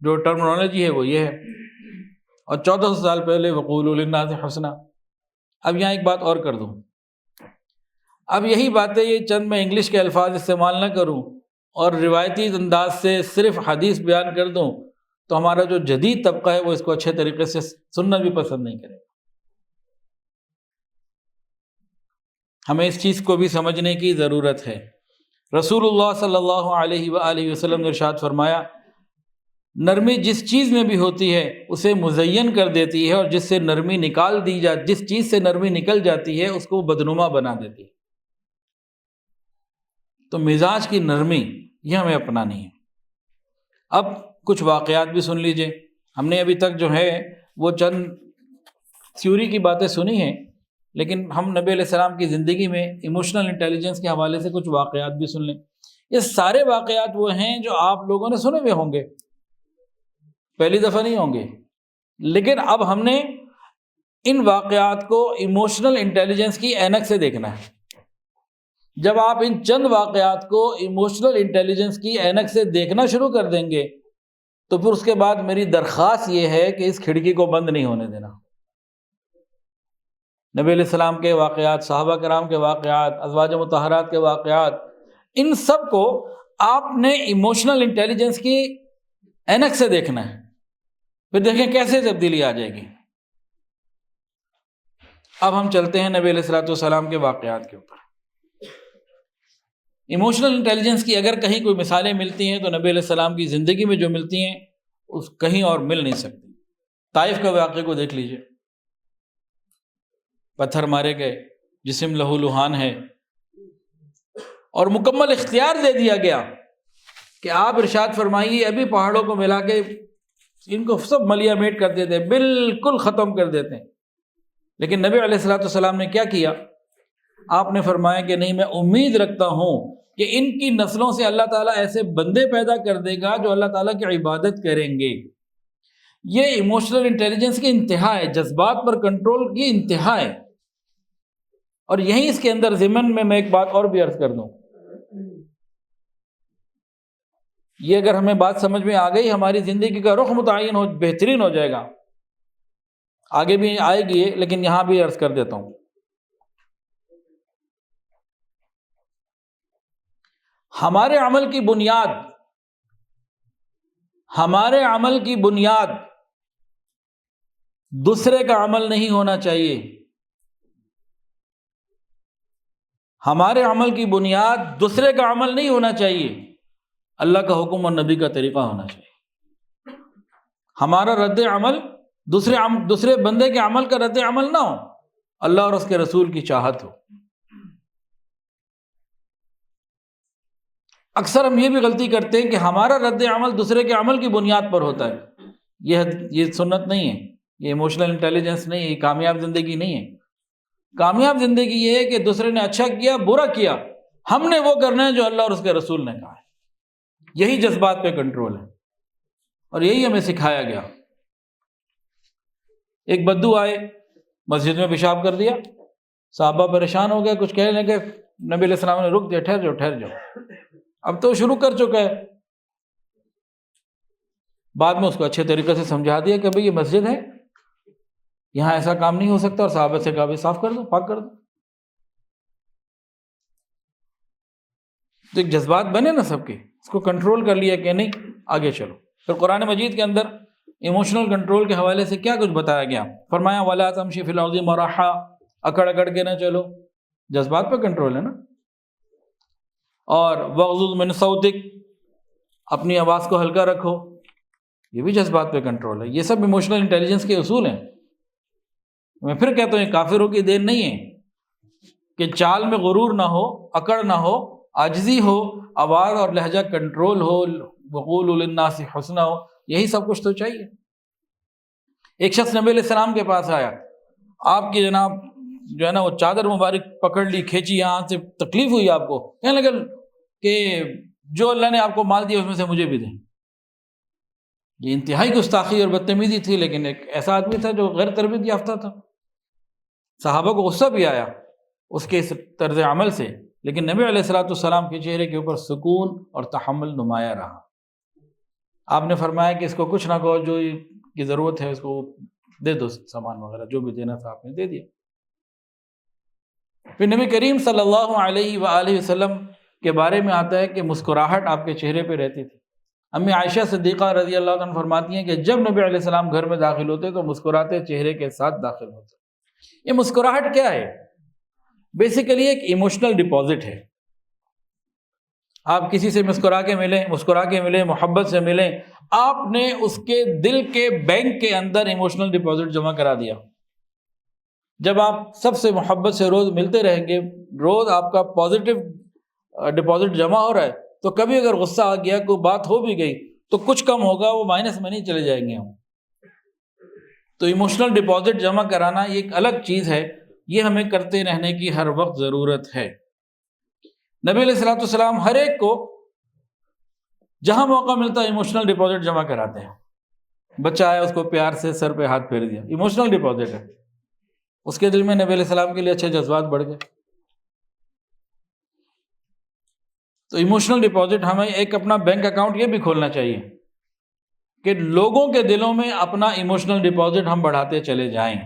جو ٹرمنالوجی ہے وہ یہ ہے، اور 1400 سال پہلے وقولوا للناس حسنا۔ اب یہاں ایک بات اور کر دوں، اب یہی باتیں یہ چند میں انگلش کے الفاظ استعمال نہ کروں اور روایتی انداز سے صرف حدیث بیان کر دوں تو ہمارا جو جدید طبقہ ہے وہ اس کو اچھے طریقے سے سننا بھی پسند نہیں کرے گا۔ ہمیں اس چیز کو بھی سمجھنے کی ضرورت ہے۔ رسول اللہ صلی اللہ علیہ وآلہ وسلم نے ارشاد فرمایا، نرمی جس چیز میں بھی ہوتی ہے اسے مزین کر دیتی ہے، اور جس سے نرمی نکال دی جس چیز سے نرمی نکل جاتی ہے اس کو بدنما بنا دیتی ہے۔ تو مزاج کی نرمی یہ ہمیں اپنانی ہے۔ اب کچھ واقعات بھی سن لیجئے۔ ہم نے ابھی تک جو ہے وہ چند تھیوری کی باتیں سنی ہیں، لیکن ہم نبی علیہ السلام کی زندگی میں ایموشنل انٹیلیجنس کے حوالے سے کچھ واقعات بھی سن لیں۔ یہ سارے واقعات وہ ہیں جو آپ لوگوں نے سنے ہوئے ہوں گے، پہلی دفعہ نہیں ہوں گے، لیکن اب ہم نے ان واقعات کو ایموشنل انٹیلیجنس کی عینک سے دیکھنا ہے۔ جب آپ ان چند واقعات کو ایموشنل انٹیلیجنس کی عینک سے دیکھنا شروع کر دیں گے تو پھر اس کے بعد میری درخواست یہ ہے کہ اس کھڑکی کو بند نہیں ہونے دینا۔ نبی علیہ السلام کے واقعات، صحابہ کرام کے واقعات، ازواج مطہرات کے واقعات، ان سب کو آپ نے ایموشنل انٹیلیجنس کی عینک سے دیکھنا ہے، پھر دیکھیں کیسے تبدیلی آ جائے گی۔ اب ہم چلتے ہیں نبی علیہ السلام کے واقعات کے اوپر۔ ایموشنل انٹیلیجنس کی اگر کہیں کوئی مثالیں ملتی ہیں تو نبی علیہ السلام کی زندگی میں جو ملتی ہیں اس کہیں اور مل نہیں سکتی۔ طائف کا واقعے کو دیکھ لیجئے، پتھر مارے گئے، جسم لہو لہان ہے، اور مکمل اختیار دے دیا گیا کہ آپ ارشاد فرمائیے ابھی پہاڑوں کو ملا کے ان کو سب ملیا میٹ کر دیتے ہیں، بالکل ختم کر دیتے ہیں۔ لیکن نبی علیہ السلام نے کیا کیا؟ آپ نے فرمایا کہ نہیں، میں امید رکھتا ہوں کہ ان کی نسلوں سے اللہ تعالیٰ ایسے بندے پیدا کر دے گا جو اللہ تعالیٰ کی عبادت کریں گے۔ یہ ایموشنل انٹیلیجنس کی انتہا ہے، جذبات پر کنٹرول کی انتہا ہے۔ اور یہیں اس کے اندر ضمن میں ایک بات اور بھی عرض کر دوں، یہ اگر ہمیں بات سمجھ میں آ گئی ہماری زندگی کا رخ متعین ہو، بہترین ہو جائے گا۔ آگے بھی آئے گی لیکن یہاں بھی عرض کر دیتا ہوں، ہمارے عمل کی بنیاد دوسرے کا عمل نہیں ہونا چاہیے۔ ہمارے عمل کی بنیاد دوسرے کا عمل نہیں ہونا چاہیے، اللہ کا حکم اور نبی کا طریقہ ہونا چاہیے۔ ہمارا رد عمل دوسرے بندے کے عمل کا رد عمل نہ ہو، اللہ اور اس کے رسول کی چاہت ہو۔ اکثر ہم یہ بھی غلطی کرتے ہیں کہ ہمارا رد عمل دوسرے کے عمل کی بنیاد پر ہوتا ہے۔ یہ سنت نہیں ہے، یہ ایموشنل انٹیلیجنس نہیں ہے، یہ کامیاب زندگی نہیں ہے۔ کامیاب زندگی یہ ہے کہ دوسرے نے اچھا کیا، برا کیا، ہم نے وہ کرنا ہے جو اللہ اور اس کے رسول نے کہا ہے۔ یہی جذبات پہ کنٹرول ہے اور یہی ہمیں سکھایا گیا۔ ایک بدو آئے، مسجد میں پیشاب کر دیا، صحابہ پریشان ہو گئے، کچھ کہنے لگے، نبی علیہ السلام نے رک دیا، ٹھہر جاؤ، اب تو شروع کر چکا ہے۔ بعد میں اس کو اچھے طریقے سے سمجھا دیا کہ بھئی یہ مسجد ہے، یہاں ایسا کام نہیں ہو سکتا، اور صحابہ سے کہا بھی صاف کر دو، پاک کر دو۔ تو ایک جذبات بنے نا سب کے، اس کو کنٹرول کر لیا کہ نہیں، آگے چلو۔ پھر قرآن مجید کے اندر ایموشنل کنٹرول کے حوالے سے کیا کچھ بتایا گیا؟ فرمایا وَلَا تَمْشِ فِي الْأَرْضِ مَرَحًا، اکڑ کے نہ چلو، جذبات پہ کنٹرول ہے نا۔ اور وَغْضُضْ مِنْ صَوْتِكَ، اپنی آواز کو ہلکا رکھو، یہ بھی جذبات پہ کنٹرول ہے۔ یہ سب ایموشنل انٹیلیجنس کے اصول ہیں۔ میں پھر کہتا ہوں یہ کافروں کی دین نہیں ہے کہ چال میں غرور نہ ہو، اکڑ نہ ہو، عاجزی ہو، آواز اور لہجہ کنٹرول ہو، وقولوا للناس حسنا ہو، یہی سب کچھ تو چاہیے۔ ایک شخص نبی علیہ السلام کے پاس آیا، آپ کی جناب جو ہے نا وہ چادر مبارک پکڑ لی، کھینچی، یہاں سے تکلیف ہوئی آپ کو، کہنے لگے کہ جو اللہ نے آپ کو مال دیا اس میں سے مجھے بھی دیں۔ یہ انتہائی گستاخی اور بدتمیزی تھی، لیکن ایک ایسا آدمی تھا جو غیر تربیت یافتہ تھا۔ صحابہ کو غصہ بھی آیا اس کے اس طرز عمل سے، لیکن نبی علیہ الصلوۃ والسلام کے چہرے کے اوپر سکون اور تحمل نمایاں رہا۔ آپ نے فرمایا کہ اس کو کچھ نہ کہو، جو کی ضرورت ہے اس کو دے دو، سامان وغیرہ جو بھی دینا تھا آپ نے دے دیا۔ پھر نبی کریم صلی اللہ علیہ وآلہ وسلم کے بارے میں آتا ہے کہ مسکراہٹ آپ کے چہرے پہ رہتی تھی۔ امی عائشہ صدیقہ رضی اللہ عنہ فرماتی ہیں کہ جب نبی علیہ السلام گھر میں داخل ہوتے تو مسکراتے چہرے کے ساتھ داخل ہوتے۔ یہ مسکراہٹ کیا ہے؟ بیسیکلی ایک ایموشنل ڈپازٹ ہے۔ آپ کسی سے مسکرا کے ملیں، محبت سے ملیں، آپ نے اس کے دل کے بینک کے اندر ایموشنل ڈپازٹ جمع کرا دیا۔ جب آپ سب سے محبت سے روز ملتے رہیں گے، روز آپ کا پازیٹیو ڈپازٹ جمع ہو رہا ہے، تو کبھی اگر غصہ آ گیا، کوئی بات ہو بھی گئی تو کچھ کم ہوگا، وہ مائنس میں نہیں چلے جائیں گے ہم۔ تو ایموشنل ڈپازٹ جمع کرانا یہ ایک الگ چیز ہے، یہ ہمیں کرتے رہنے کی ہر وقت ضرورت ہے۔ نبی علیہ الصلوۃ والسلام ہر ایک کو جہاں موقع ملتا ہے ایموشنل ڈپازٹ جمع کراتے ہیں۔ بچہ آیا، اس کو پیار سے سر پہ ہاتھ پھیر دیا، ایموشنل ڈپازٹ ہے۔ اس کے دل میں نبی علیہ السلام کے لیے اچھے جذبات بڑھ گئے۔ تو ایموشنل ڈپازٹ ہمیں ایک اپنا بینک اکاؤنٹ یہ بھی کھولنا چاہیے کہ لوگوں کے دلوں میں اپنا ایموشنل ڈپازٹ ہم بڑھاتے چلے جائیں۔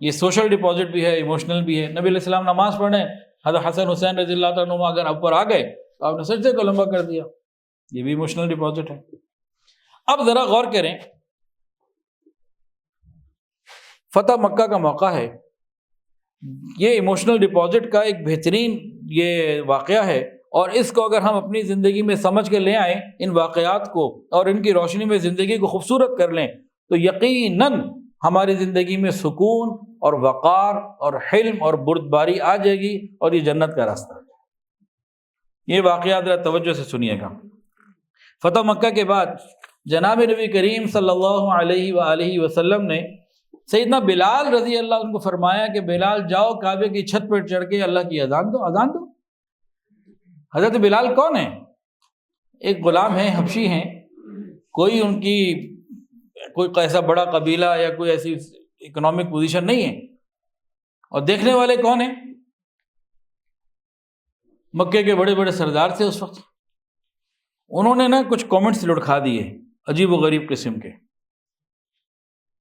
یہ سوشل ڈپازٹ بھی ہے، ایموشنل بھی ہے۔ نبی علیہ السلام نماز پڑھنے، حضرت حسن حسین رضی اللہ عنہ اگر اوپر آ گئے تو آپ نے سجدے کو لمبا کر دیا، یہ بھی ایموشنل ڈپازٹ ہے۔ اب ذرا غور کریں، فتح مکہ کا موقع ہے، یہ ایموشنل ڈپازٹ کا ایک بہترین یہ واقعہ ہے، اور اس کو اگر ہم اپنی زندگی میں سمجھ کے لے آئیں، ان واقعات کو، اور ان کی روشنی میں زندگی کو خوبصورت کر لیں، تو یقیناً ہماری زندگی میں سکون اور وقار اور حلم اور بردباری آ جائے گی، اور یہ جنت کا راستہ ہے۔ یہ واقعات ذرا توجہ سے سنیے گا۔ فتح مکہ کے بعد جناب نبی کریم صلی اللہ علیہ وآلہ وسلم نے سیدنا بلال رضی اللہ عنہ کو فرمایا کہ بلال جاؤ کعبے کی چھت پر چڑھ کے اللہ کی اذان دو۔ حضرت بلال کون ہیں؟ ایک غلام ہیں، حبشی ہیں، کوئی ان کی کوئی ایسا بڑا قبیلہ یا کوئی ایسی اکنامک پوزیشن نہیں ہے۔ اور دیکھنے والے کون ہیں؟ مکے کے بڑے بڑے سردار تھے اس وقت۔ انہوں نے نا کچھ کامنٹس لڑکھا دیے عجیب و غریب قسم کے،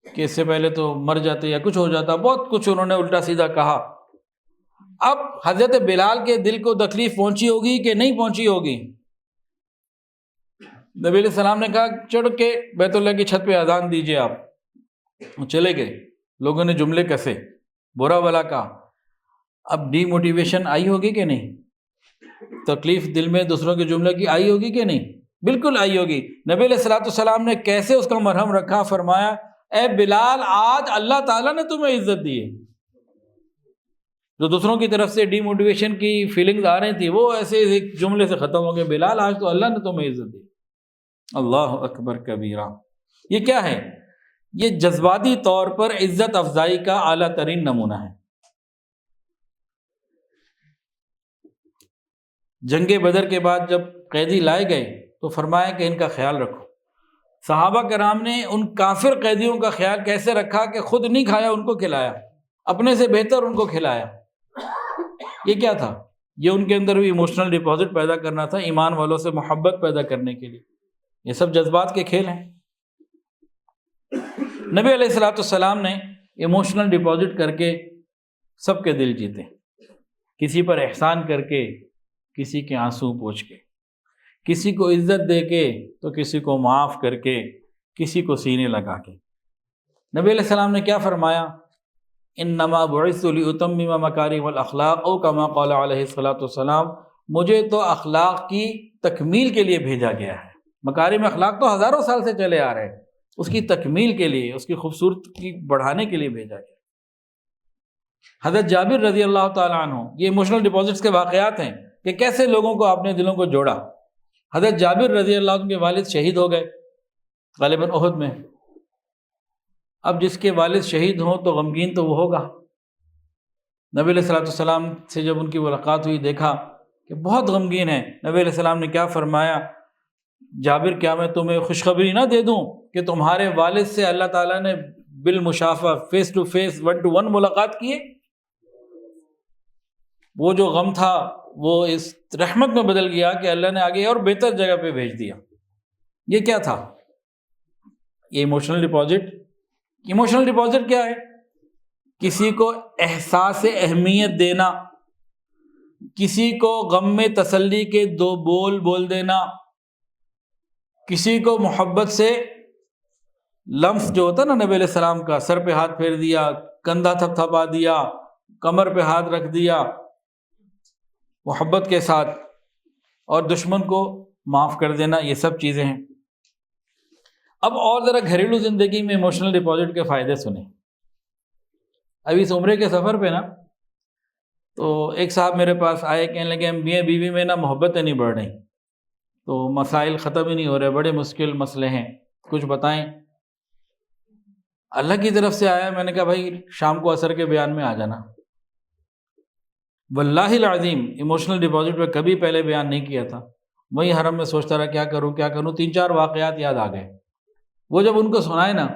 کہ اس سے پہلے تو مر جاتے یا کچھ ہو جاتا، بہت کچھ انہوں نے الٹا سیدھا کہا۔ اب حضرت بلال کے دل کو تکلیف پہنچی ہوگی کہ نہیں پہنچی ہوگی؟ نبی علیہ السلام نے کہا چڑھ کے بیت اللہ کی چھت پہ اذان دیجئے آپ۔ وہ چلے گئے، لوگوں نے جملے کسے، برا بلا کہا۔ اب ڈی موٹیویشن آئی ہوگی کہ نہیں؟ تکلیف دل میں دوسروں کے جملے کی آئی ہوگی کہ نہیں؟ بالکل آئی ہوگی۔ نبی علیہ الصلوۃ والسلام نے کیسے اس کا مرہم رکھا، فرمایا اے بلال آج اللہ تعالیٰ نے تمہیں عزت دی ہے۔ جو دوسروں کی طرف سے ڈی موٹیویشن کی فیلنگز آ رہی تھی وہ ایسے ایک جملے سے ختم ہو گئے، بلال آج تو اللہ نے تمہیں عزت دی۔ اللہ اکبر کبیرہ۔ یہ کیا ہے؟ یہ جذباتی طور پر عزت افزائی کا اعلیٰ ترین نمونہ ہے۔ جنگ بدر کے بعد جب قیدی لائے گئے تو فرمایا کہ ان کا خیال رکھو۔ صحابہ کرام نے ان کافر قیدیوں کا خیال کیسے رکھا کہ خود نہیں کھایا، ان کو کھلایا، اپنے سے بہتر ان کو کھلایا۔ یہ کیا تھا؟ یہ ان کے اندر بھی ایموشنل ڈپازٹ پیدا کرنا تھا، ایمان والوں سے محبت پیدا کرنے کے لیے۔ یہ سب جذبات کے کھیل ہیں۔ نبی علیہ الصلوۃ والسلام نے ایموشنل ڈپازٹ کر کے سب کے دل جیتے، کسی پر احسان کر کے، کسی کے آنسو پوچھ کے، کسی کو عزت دے کے تو کسی کو معاف کر کے، کسی کو سینے لگا کے۔ نبی علیہ السلام نے کیا فرمایا؟ انما بعثت لاتمم مکارم الاخلاق او کما قال علیہ الصلوۃ والسلام، مجھے تو اخلاق کی تکمیل کے لیے بھیجا گیا ہے۔ مکارم اخلاق تو ہزاروں سال سے چلے آ رہے ہیں، اس کی تکمیل کے لیے، اس کی خوبصورتی بڑھانے کے لیے بھیجا گیا۔ حضرت جابر رضی اللہ تعالیٰ عنہ، یہ ایموشنل ڈپازٹس کے واقعات ہیں کہ کیسے لوگوں کو اپنے دلوں کو جوڑا۔ حضرت جابر رضی اللہ عنہ کے والد شہید ہو گئے غالباً احد میں۔ اب جس کے والد شہید ہوں تو غمگین تو وہ ہوگا، نبی علیہ الصلوۃ والسلام سے جب ان کی ملاقات ہوئی، دیکھا کہ بہت غمگین ہے، نبی علیہ السلام نے کیا فرمایا، جابر کیا میں تمہیں خوشخبری نہ دے دوں کہ تمہارے والد سے اللہ تعالیٰ نے بالمشافہ فیس ٹو فیس 1-to-1 ملاقات کی ہے؟ وہ جو غم تھا وہ اس رحمت میں بدل گیا کہ اللہ نے آگے اور بہتر جگہ پہ بھیج دیا۔ یہ کیا تھا؟ یہ ایموشنل ڈپازٹ۔ ایموشنل ڈپازٹ کیا ہے؟ کسی کو احساس اہمیت دینا، کسی کو غم میں تسلی کے 2 بول بول دینا، کسی کو محبت سے لمس جو ہوتا نا نبی علیہ السلام کا، سر پہ ہاتھ پھیر دیا، کندھا تھپ تھپا دیا، کمر پہ ہاتھ رکھ دیا محبت کے ساتھ، اور دشمن کو معاف کر دینا، یہ سب چیزیں ہیں۔ اب اور ذرا گھریلو زندگی میں ایموشنل ڈپازٹ کے فائدے سنیں۔ ابھی اس عمرے کے سفر پہ نا تو ایک صاحب میرے پاس آئے، کہنے لگے میاں بیوی میں نا محبتیں نہیں بڑھ رہی، تو مسائل ختم ہی نہیں ہو رہے، بڑے مشکل مسئلے ہیں، کچھ بتائیں۔ اللہ کی طرف سے آیا، میں نے کہا بھائی شام کو عصر کے بیان میں آ جانا۔ واللہ العظیم ایموشنل ڈپازٹ پہ کبھی پہلے بیان نہیں کیا تھا، وہی حرم میں سوچتا رہا کیا کروں کیا کروں، 3-4 واقعات یاد آ گئے۔ وہ جب ان کو سنائے نا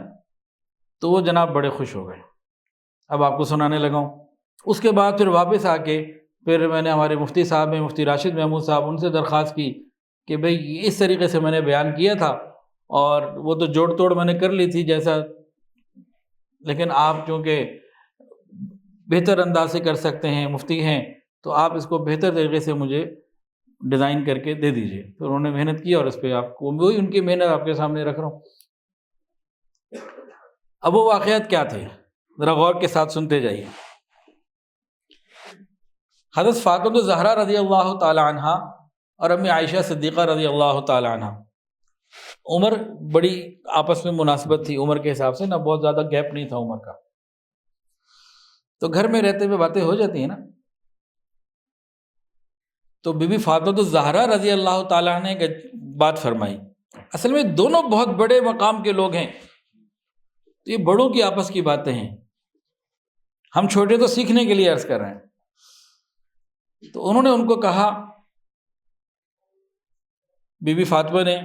تو وہ جناب بڑے خوش ہو گئے۔ اب آپ کو سنانے لگا ہوں۔ اس کے بعد پھر واپس آ کے پھر میں نے ہمارے مفتی صاحب میں مفتی راشد محمود صاحب، ان سے درخواست کی کہ بھئی اس طریقے سے میں نے بیان کیا تھا، اور وہ تو جوڑ توڑ میں نے کر لی تھی جیسا، لیکن آپ چونکہ بہتر انداز سے کر سکتے ہیں، مفتی ہیں، تو آپ اس کو بہتر طریقے سے مجھے ڈیزائن کر کے دے دیجئے۔ پھر انہوں نے محنت کی اور اس پہ آپ کو وہی ان کی محنت آپ کے سامنے رکھ رہا ہوں۔ اب وہ واقعات کیا تھے ذرا غور کے ساتھ سنتے جائیے۔ حضرت فاطمہ الزہرا رضی اللہ تعالی عنہ اور امی عائشہ صدیقہ رضی اللہ تعالی عنہ، عمر بڑی آپس میں مناسبت تھی، عمر کے حساب سے نا بہت زیادہ گیپ نہیں تھا عمر کا، تو گھر میں رہتے ہوئے باتیں ہو جاتی ہیں نا۔ تو بی بی فاطمہ الزہرا رضی اللہ تعالیٰ عنہ نے ایک بات فرمائی، اصل میں دونوں بہت بڑے مقام کے لوگ ہیں، تو یہ بڑوں کی آپس کی باتیں ہیں، ہم چھوٹے تو سیکھنے کے لیے عرض کر رہے ہیں۔ تو انہوں نے ان کو کہا، بی بی فاطمہ نے،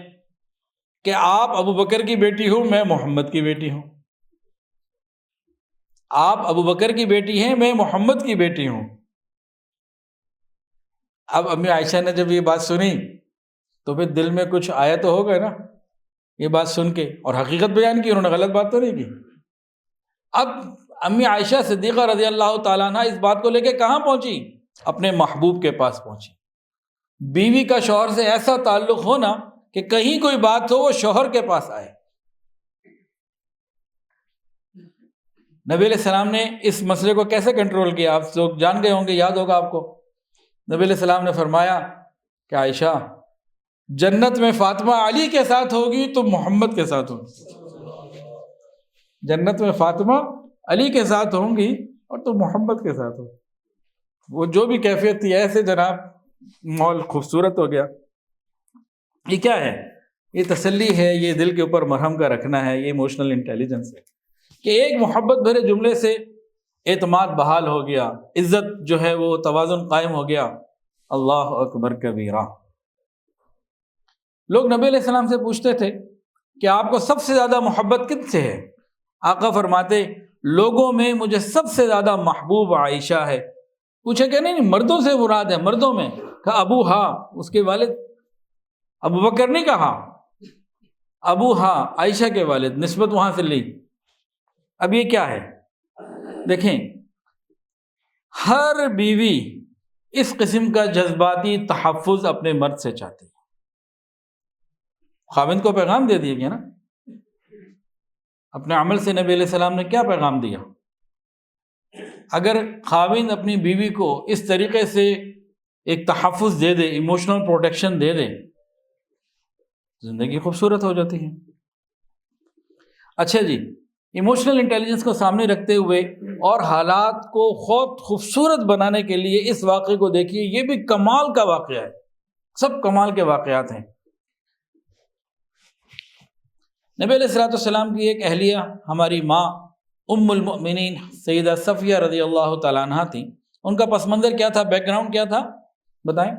کہ آپ ابو بکر کی بیٹی ہوں، میں محمد کی بیٹی ہوں۔ آپ ابو بکر کی بیٹی ہیں، میں محمد کی بیٹی ہوں۔ اب امی عائشہ نے جب یہ بات سنی تو پھر دل میں کچھ آیا تو ہوگا نا، یہ بات سن کے، اور حقیقت بیان کی، انہوں نے غلط بات تو نہیں کی۔ اب امی عائشہ صدیقہ رضی اللہ تعالیٰ عنہ اس بات کو لے کے کہاں پہنچی؟ اپنے محبوب کے پاس پہنچی۔ بیوی کا شوہر سے ایسا تعلق ہونا کہ کہیں کوئی بات ہو وہ شوہر کے پاس آئے۔ نبی علیہ السلام نے اس مسئلے کو کیسے کنٹرول کیا؟ آپ لوگ جان گئے ہوں گے، یاد ہوگا آپ کو۔ نبی علیہ السلام نے فرمایا کہ عائشہ، جنت میں فاطمہ علی کے ساتھ ہوگی تو محمد کے ساتھ ہوگی، جنت میں فاطمہ علی کے ساتھ ہوں گی اور تو محمد کے ساتھ ہوگی۔ وہ جو بھی کیفیت تھی، ایسے جناب ماحول خوبصورت ہو گیا۔ یہ کیا ہے؟ یہ تسلی ہے، یہ دل کے اوپر مرہم کا رکھنا ہے، یہ ایموشنل انٹیلیجنس ہے کہ ایک محبت بھرے جملے سے اعتماد بحال ہو گیا، عزت جو ہے وہ توازن قائم ہو گیا۔ اللہ اکبر کبیرہ۔ لوگ نبی علیہ السلام سے پوچھتے تھے کہ آپ کو سب سے زیادہ محبت کس سے ہے؟ آقا فرماتے، لوگوں میں مجھے سب سے زیادہ محبوب عائشہ ہے۔ پوچھے کہ نہیں مردوں سے مراد ہے؟ مردوں میں کہا ابو ہاں، اس کے والد، ابو بکر نہیں کہا، ابو ہاں عائشہ کے والد، نسبت وہاں سے لی۔ اب یہ کیا ہے؟ دیکھیں، ہر بیوی اس قسم کا جذباتی تحفظ اپنے مرد سے چاہتی ہے۔ خاوند کو پیغام دے دیا گیا نا، اپنے عمل سے نبی علیہ السلام نے کیا پیغام دیا؟ اگر خاوند اپنی بیوی کو اس طریقے سے ایک تحفظ دے دے، ایموشنل پروٹیکشن دے دے، زندگی خوبصورت ہو جاتی ہے۔ اچھا جی، ایموشنل انٹیلیجنس کو سامنے رکھتے ہوئے اور حالات کو خود خوبصورت بنانے کے لیے اس واقعے کو دیکھیے، یہ بھی کمال کا واقعہ ہے، سب کمال کے واقعات ہیں۔ نبی علیہ الصلوۃ والسلام کی ایک اہلیہ، ہماری ماں ام المؤمنین سیدہ صفیہ رضی اللہ تعالیٰ عنہ تھیں۔ ان کا پس منظر کیا تھا، بیک گراؤنڈ کیا تھا بتائیں؟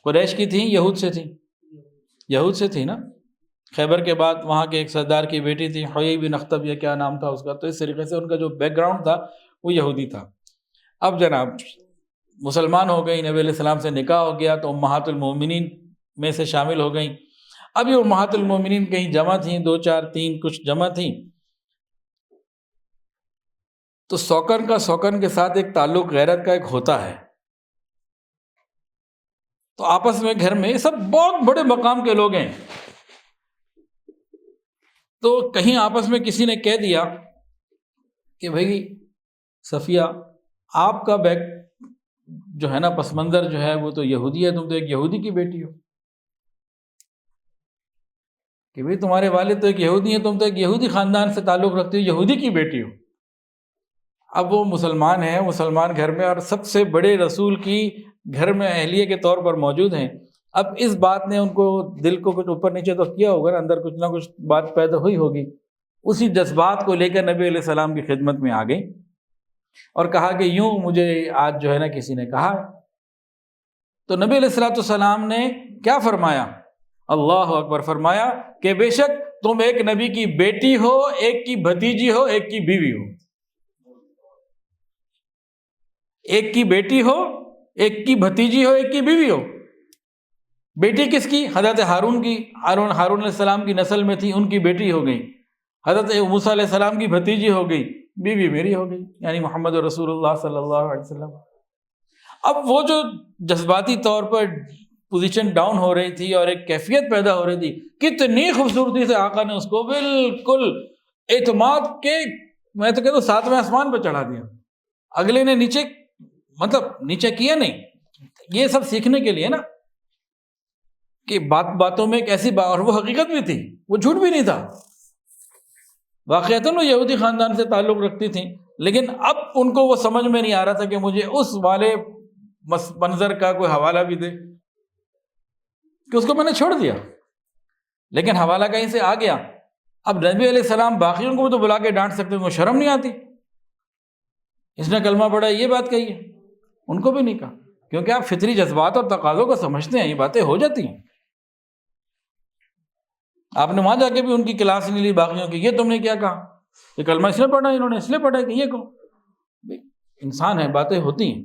قریش کی تھیں، یہود سے تھیں؟ یہود سے تھی نا. خیبر کے بعد وہاں کے ایک سردار کی بیٹی تھی، حیی بن اخطب یا کیا نام تھا اس کا. تو اس طریقے سے ان کا جو بیک گراؤنڈ تھا وہ یہودی تھا. اب جناب مسلمان ہو گئی، نبی علیہ السلام سے نکاح ہو گیا تو امہات المومنین میں سے شامل ہو گئیں. اب یہ امہات المومنین کہیں جمع تھیں، 2 4 3 کچھ جمع تھیں. تو سوکن کے ساتھ ایک تعلق غیرت کا ایک ہوتا ہے. تو آپس میں گھر میں سب بہت بڑے مقام کے لوگ ہیں. تو کہیں آپس میں کسی نے کہہ دیا کہ بھائی صفیہ آپ کا بیک جو ہے نا پس منظر جو ہے وہ تو یہودی ہے، تم تو ایک یہودی کی بیٹی ہو. کہ بھائی تمہارے والد تو ایک یہودی ہیں، تم تو ایک یہودی خاندان سے تعلق رکھتے ہو، یہودی کی بیٹی ہو. اب وہ مسلمان ہیں، مسلمان گھر میں، اور سب سے بڑے رسول کی گھر میں اہلیہ کے طور پر موجود ہیں. اب اس بات نے ان کو دل کو کچھ اوپر نیچے تو کیا ہوگا نا، اندر کچھ نہ کچھ بات پیدا ہوئی ہوگی. اسی جذبات کو لے کر نبی علیہ السلام کی خدمت میں آ گئی اور کہا کہ یوں مجھے آج جو ہے نا کسی نے کہا. تو نبی علیہ السلام نے کیا فرمایا؟ اللہ اکبر، فرمایا کہ بے شک تم ایک نبی کی بیٹی ہو، ایک کی بھتیجی ہو، ایک کی بیوی ہو. ایک کی بیٹی ہو، ایک کی بھتیجی ہو، ایک کی بیوی ہو. بیٹی کس کی؟ حضرت ہارون کی. ہارون علیہ السلام کی نسل میں تھی، ان کی بیٹی ہو گئی. حضرت موسیٰ علیہ السلام کی بھتیجی ہو گئی، بیوی میری ہو گئی، یعنی محمد رسول اللہ صلی اللہ علیہ وسلم. اب وہ جو جذباتی طور پر پوزیشن ڈاؤن ہو رہی تھی اور ایک کیفیت پیدا ہو رہی تھی، کتنی خوبصورتی سے آقا نے اس کو بالکل اعتماد کے، میں تو کہتا ہوں 7ویں آسمان پہ چڑھا دیا. اگلے نے نیچے، مطلب نیچے کیا نہیں. یہ سب سیکھنے کے لیے نا کہ باتوں میں ایک ایسی بات، اور وہ حقیقت بھی تھی، وہ جھوٹ بھی نہیں تھا. واقعتاً وہ یہودی خاندان سے تعلق رکھتی تھیں، لیکن اب ان کو وہ سمجھ میں نہیں آ رہا تھا کہ مجھے اس والے منظر کا کوئی حوالہ بھی دے، کہ اس کو میں نے چھوڑ دیا، لیکن حوالہ کہیں سے آ گیا. اب نبی علیہ السلام باقیوں کو تو بلا کے ڈانٹ سکتے ہیں، ان کو شرم نہیں آتی، اس نے کلمہ پڑھا یہ بات کہی ہے، ان کو بھی نہیں کہا، کیونکہ آپ فطری جذبات اور تقاضوں کو سمجھتے ہیں، یہ باتیں ہو جاتی ہیں. آپ نے وہاں جا کے بھی ان کی کلاس نہیں لی باقیوں کی، یہ تم نے کیا کہا، یہ کلمہ اس نے پڑھا، انہوں نے اس لیے پڑھا کہ یہ کہو. انسان ہے، باتیں ہوتی ہیں،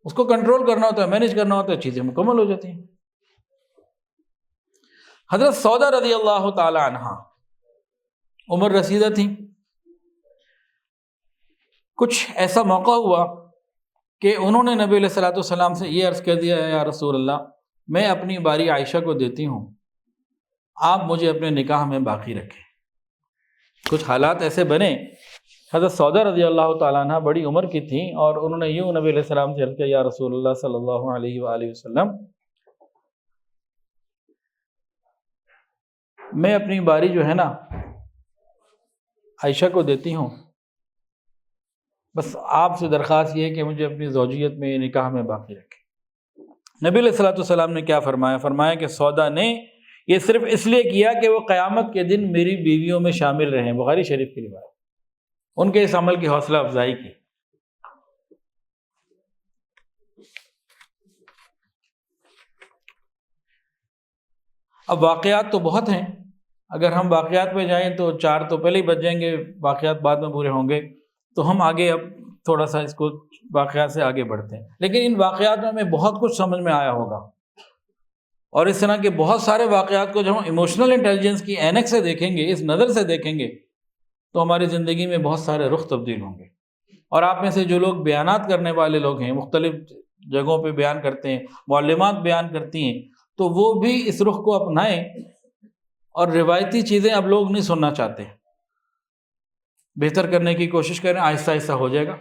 اس کو کنٹرول کرنا ہوتا ہے، مینیج کرنا ہوتا ہے، چیزیں مکمل ہو جاتی ہیں. حضرت سودا رضی اللہ تعالی عنہا عمر رسیدہ تھیں. کچھ ایسا موقع ہوا کہ انہوں نے نبی علیہ السلام سے یہ عرض کر دیا، یا رسول اللہ میں اپنی باری عائشہ کو دیتی ہوں، آپ مجھے اپنے نکاح میں باقی رکھیں. کچھ حالات ایسے بنے، حضرت سودا رضی اللہ تعالیٰ عنہ بڑی عمر کی تھیں اور انہوں نے یوں نبی علیہ السلام سے عرض کیا، یا رسول اللہ صلی اللہ علیہ وآلہ وسلم میں اپنی باری جو ہے نا عائشہ کو دیتی ہوں، بس آپ سے درخواست یہ ہے کہ مجھے اپنی زوجیت میں نکاح میں باقی رکھیں. نبی علیہ السلام نے کیا فرمایا؟ فرمایا کہ سودا نے یہ صرف اس لیے کیا کہ وہ قیامت کے دن میری بیویوں میں شامل رہیں. بخاری شریف کی روایت. ان کے اس عمل کی حوصلہ افزائی کی. اب واقعات تو بہت ہیں، اگر ہم واقعات پہ جائیں تو 4 تو پہلے ہی بچ جائیں گے، واقعات بعد میں پورے ہوں گے. تو ہم آگے اب تھوڑا سا اس کو واقعات سے آگے بڑھتے ہیں. لیکن ان واقعات میں ہمیں بہت کچھ سمجھ میں آیا ہوگا، اور اس طرح کے بہت سارے واقعات کو جب ہم ایموشنل انٹیلیجنس کی عینک سے دیکھیں گے، اس نظر سے دیکھیں گے، تو ہماری زندگی میں بہت سارے رخ تبدیل ہوں گے. اور آپ میں سے جو لوگ بیانات کرنے والے لوگ ہیں، مختلف جگہوں پہ بیان کرتے ہیں، معلمات بیان کرتی ہیں، تو وہ بھی اس رخ کو اپنائیں. اور روایتی چیزیں اب لوگ نہیں سننا چاہتے، بہتر کرنے کی کوشش کریں، آہستہ آہستہ ہو جائے گا.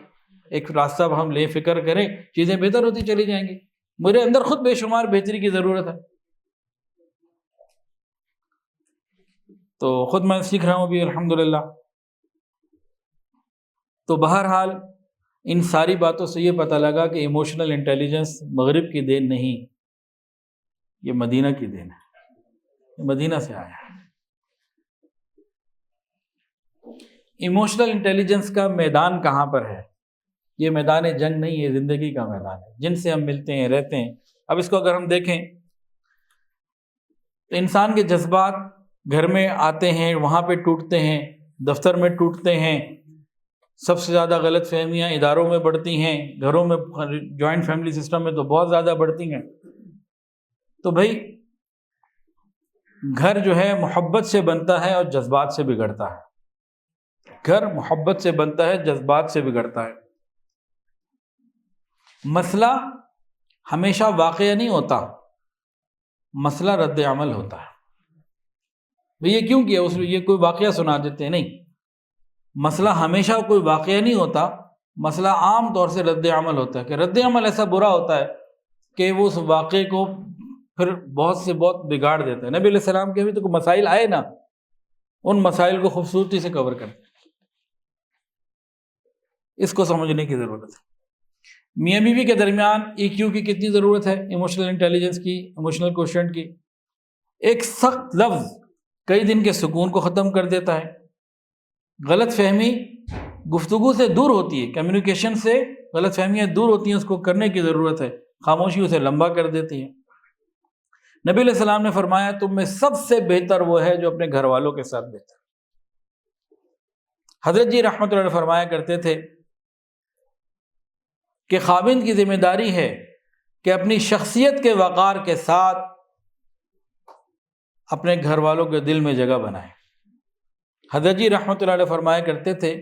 ایک راستہ ہم لے فکر کریں، چیزیں بہتر ہوتی چلی جائیں گی. میرے اندر خود بے شمار بہتری کی ضرورت ہے، تو خود میں سیکھ رہا ہوں بھی الحمدللہ. تو بہرحال ان ساری باتوں سے یہ پتہ لگا کہ ایموشنل انٹیلیجنس مغرب کی دین نہیں، یہ مدینہ کی دین ہے، یہ مدینہ سے آیا ہے. ایموشنل انٹیلیجنس کا میدان کہاں پر ہے؟ یہ میدان جنگ نہیں، یہ زندگی کا میدان ہے، جن سے ہم ملتے ہیں، رہتے ہیں۔ اب اس کو اگر ہم دیکھیں تو انسان کے جذبات گھر میں آتے ہیں، وہاں پہ ٹوٹتے ہیں، دفتر میں ٹوٹتے ہیں۔ سب سے زیادہ غلط فہمیاں اداروں میں بڑھتی ہیں، گھروں میں، جوائنٹ فیملی سسٹم میں تو بہت زیادہ بڑھتی ہیں۔ تو بھائی گھر جو ہے محبت سے بنتا ہے اور جذبات سے بگڑتا ہے۔ گھر محبت سے بنتا ہے، جذبات سے بگڑتا ہے۔ مسئلہ ہمیشہ واقعہ نہیں ہوتا، مسئلہ رد عمل ہوتا ہے۔ بھئی یہ کیوں کیا، اس میں یہ کوئی واقعہ سنا دیتے ہیں، نہیں، مسئلہ ہمیشہ کوئی واقعہ نہیں ہوتا، مسئلہ عام طور سے رد عمل ہوتا ہے، کہ رد عمل ایسا برا ہوتا ہے کہ وہ اس واقعے کو پھر بہت سے بہت بگاڑ دیتا ہے۔ نبی علیہ السلام کے بھی تو کوئی مسائل آئے نا، ان مسائل کو خوبصورتی سے کور کرتے ہیں۔ اس کو سمجھنے کی ضرورت ہے۔ میاں بیوی کے درمیان EQ کی کتنی ضرورت ہے، ایموشنل انٹیلیجنس کی، ایموشنل کوشنٹ کی۔ ایک سخت لفظ کئی دن کے سکون کو ختم کر دیتا ہے۔ غلط فہمی گفتگو سے دور ہوتی ہے، کمیونیکیشن سے غلط فہمیاں دور ہوتی ہیں، اس کو کرنے کی ضرورت ہے۔ خاموشی اسے لمبا کر دیتی ہے۔ نبی علیہ السلام نے فرمایا تم میں سب سے بہتر وہ ہے جو اپنے گھر والوں کے ساتھ بہتر۔ حضرت جی رحمۃ اللہ علیہ فرمایا کرتے تھے کہ خاوند کی ذمہ داری ہے کہ اپنی شخصیت کے وقار کے ساتھ اپنے گھر والوں کے دل میں جگہ بنائے۔ حضرت جی رحمۃ اللہ علیہ فرمایا کرتے تھے